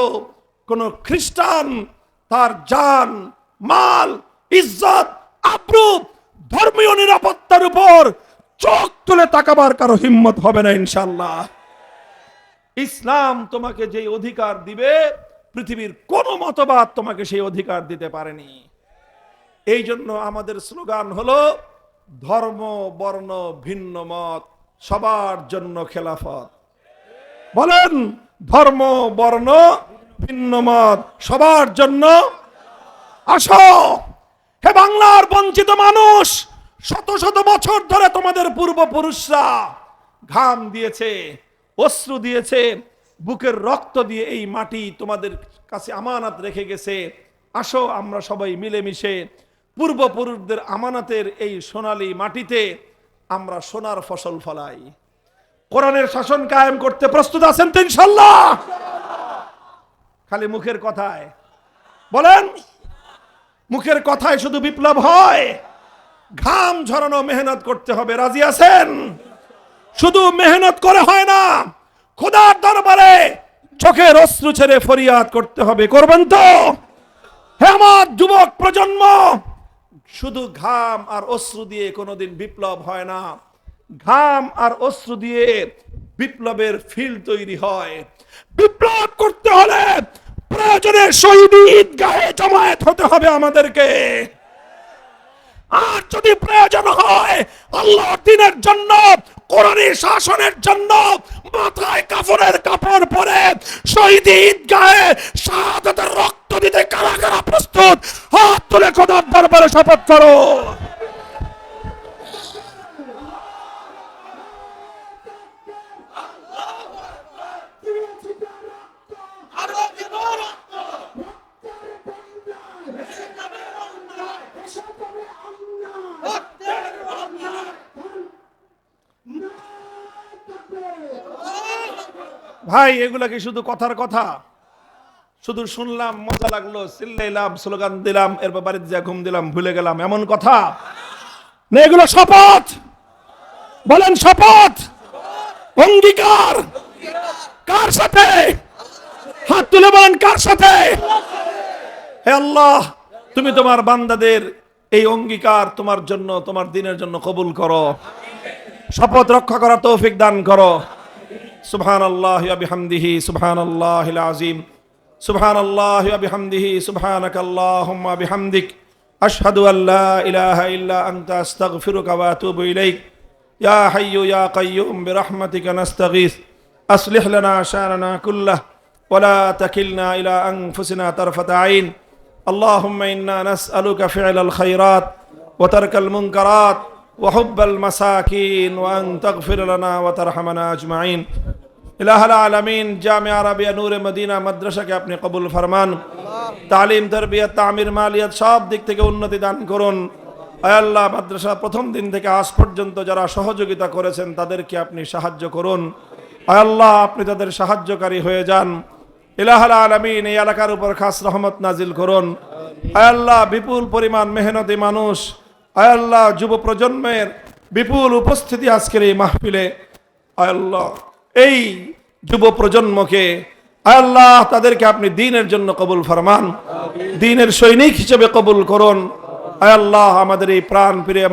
কোন খ্রিস্টান তার জান, মাল, ইজ্জত, আব্রু, ধর্মীয় নিরাপত্তার উপর চোখ তুলে তাকাবার কারো হিম্মত হবে না ইনশাআল্লাহ। ইসলাম তোমাকে যে অধিকার দিবে পৃথিবীর কোন মতবাদ তোমাকে সেই অধিকার দিতে পারেনি। এই জন্য আমাদের স্লোগান হলো ধর্ম বর্ণ ভিন্ন মত সবার জন্য খেলাফত। বলেন, ধর্ম বর্ণ ভিন্ন মত সবার জন্য আসো। হে বাংলার বঞ্চিত মানুষ, শত শত বছর ধরে তোমাদের পূর্বপুরুষরা ঘাম দিয়েছে, অশ্রু দিয়েছে, বুকের রক্ত দিয়ে এই মাটি তোমাদের কাছে আমানত রেখে গেছে। আসো আমরা সবাই মিলেমিশে পূর্বপুরুষদের আমানতের এই সোনালী মাটিতে আমরা সোনার ফসল ফলাই। কোরআনের শাসন কায়েম করতে প্রস্তুত আছেন তো ইনশাআল্লাহ? খালি মুখের কথায় বলেন, মুখের কথায় শুধু বিপ্লব হয়? ঘাম ঝরানো মেহনত করতে হবে, রাজি আছেন? শুধু মেহনত করে হয় না, খোদার দরবারে চোখের অশ্রু ছেড়ে ফরিয়াদ করতে হবে। করবেন তো? হে আমার যুবক প্রজন্ম, শুধু ঘাম আর অশ্রু দিয়ে কোনোদিন বিপ্লব হয় না। ঘাম আর অশ্রু দিয়ে বিপ্লবের ফিল তৈরি হয়। বিপ্লব করতে হলে প্রয়োজনে শহীদ ঈদগাহে জমায়েত হতে হবে আমাদেরকে। আর যদি প্রয়োজন হয় আল্লাহর দ্বীনের জন্য, কোরআনী শাসনের জন্য মাথায় কাফনের কাপড় পরে শহীদ ঈদগাহে শাহাদাতের রক্ত দিতে কারা কারা প্রস্তুত? হাত তুলে খোদার দরবারে শপথ করো। ভাই, এগুলা কি শুধু কথার কথা? শুধু শুনলাম, মজা লাগলো, চিল্লাইলাম, স্লোগান দিলাম, এরপর বাড়িতে যা ঘুম দিলাম, ভুলে গেলাম, এমন কথা না। এগুলো শপথ। বলেন শপথ, অঙ্গীকার। কার সাথে? হাত তুলে বলেন কার সাথে? হে আল্লাহ, তুমি তোমার বান্দাদের এই অঙ্গীকার তোমার জন্য, তোমার দ্বীনের জন্য কবুল করো। শপথ রক্ষা করার তৌফিক দান করো। সুবহানাল্লাহি ওয়া বিহামদিহি, সুবহানাল্লাহিল আযীম। সুবহানাল্লাহি ওয়া বিহামদিহি সুবহানাকাল্লাহুম্মা বিহামদিক আশহাদু আল্লা ইলাহা ইল্লা আনতা আস্তাগফিরুকা ওয়া আতুবু ইলাইক ইয়া হাইয়্যু ইয়া কাইয়্যুম বিরহমাতিকা নাস্তাগীথ আসলিহ লানা শা'নানা কুল্লাহ ওয়া লা তাকিলনা ইলা আনফুসিনা তারফাতা আইন আল্লাহুম্মা ইন্না নাসআলুকা ফি'লাল খায়রাত ওয়া তারকাল মুনকারাত ওয়া হুব্বাল মাসাকিন ওয়া আন তাগফির লানা ওয়া তারহামানা আজমাইন। ইলাহুল আলামিন জামিয়া আরাবিয়া নূরে মদিনা মাদ্রাসাকে আপনি কবুল ফরমান, তালিম তারবিয়াত তামির মালিয়াত সব দিক থেকে উন্নতি দান করুন। আয় আল্লাহ, মাদ্রাসা প্রথম দিন থেকে আজ পর্যন্ত যারা সহযোগিতা করেছেন তাদেরকে আপনি সাহায্য করুন। আয় আল্লাহ, আপনি তাদের সাহায্যকারী হয়ে যান। ইলাহুল আলামিন এই এলাকার উপর খাস রহমত নাজিল করুন। আয় আল্লাহ, বিপুল পরিমাণ মেহনতি মানুষ, আয় আল্লাহ, যুব প্রজন্মের বিপুল উপস্থিতি আজকের এই মাহফিলে। আয় আল্লাহ, এই যুব প্রজন্মকে আয় আল্লাহ তাদেরকে আপনি দ্বীনের জন্য কবুল ফরমান, দ্বীনের সৈনিক হিসেবে কবুল করুন। আয় আল্লাহ, আমাদের এই প্রাণ প্রিয়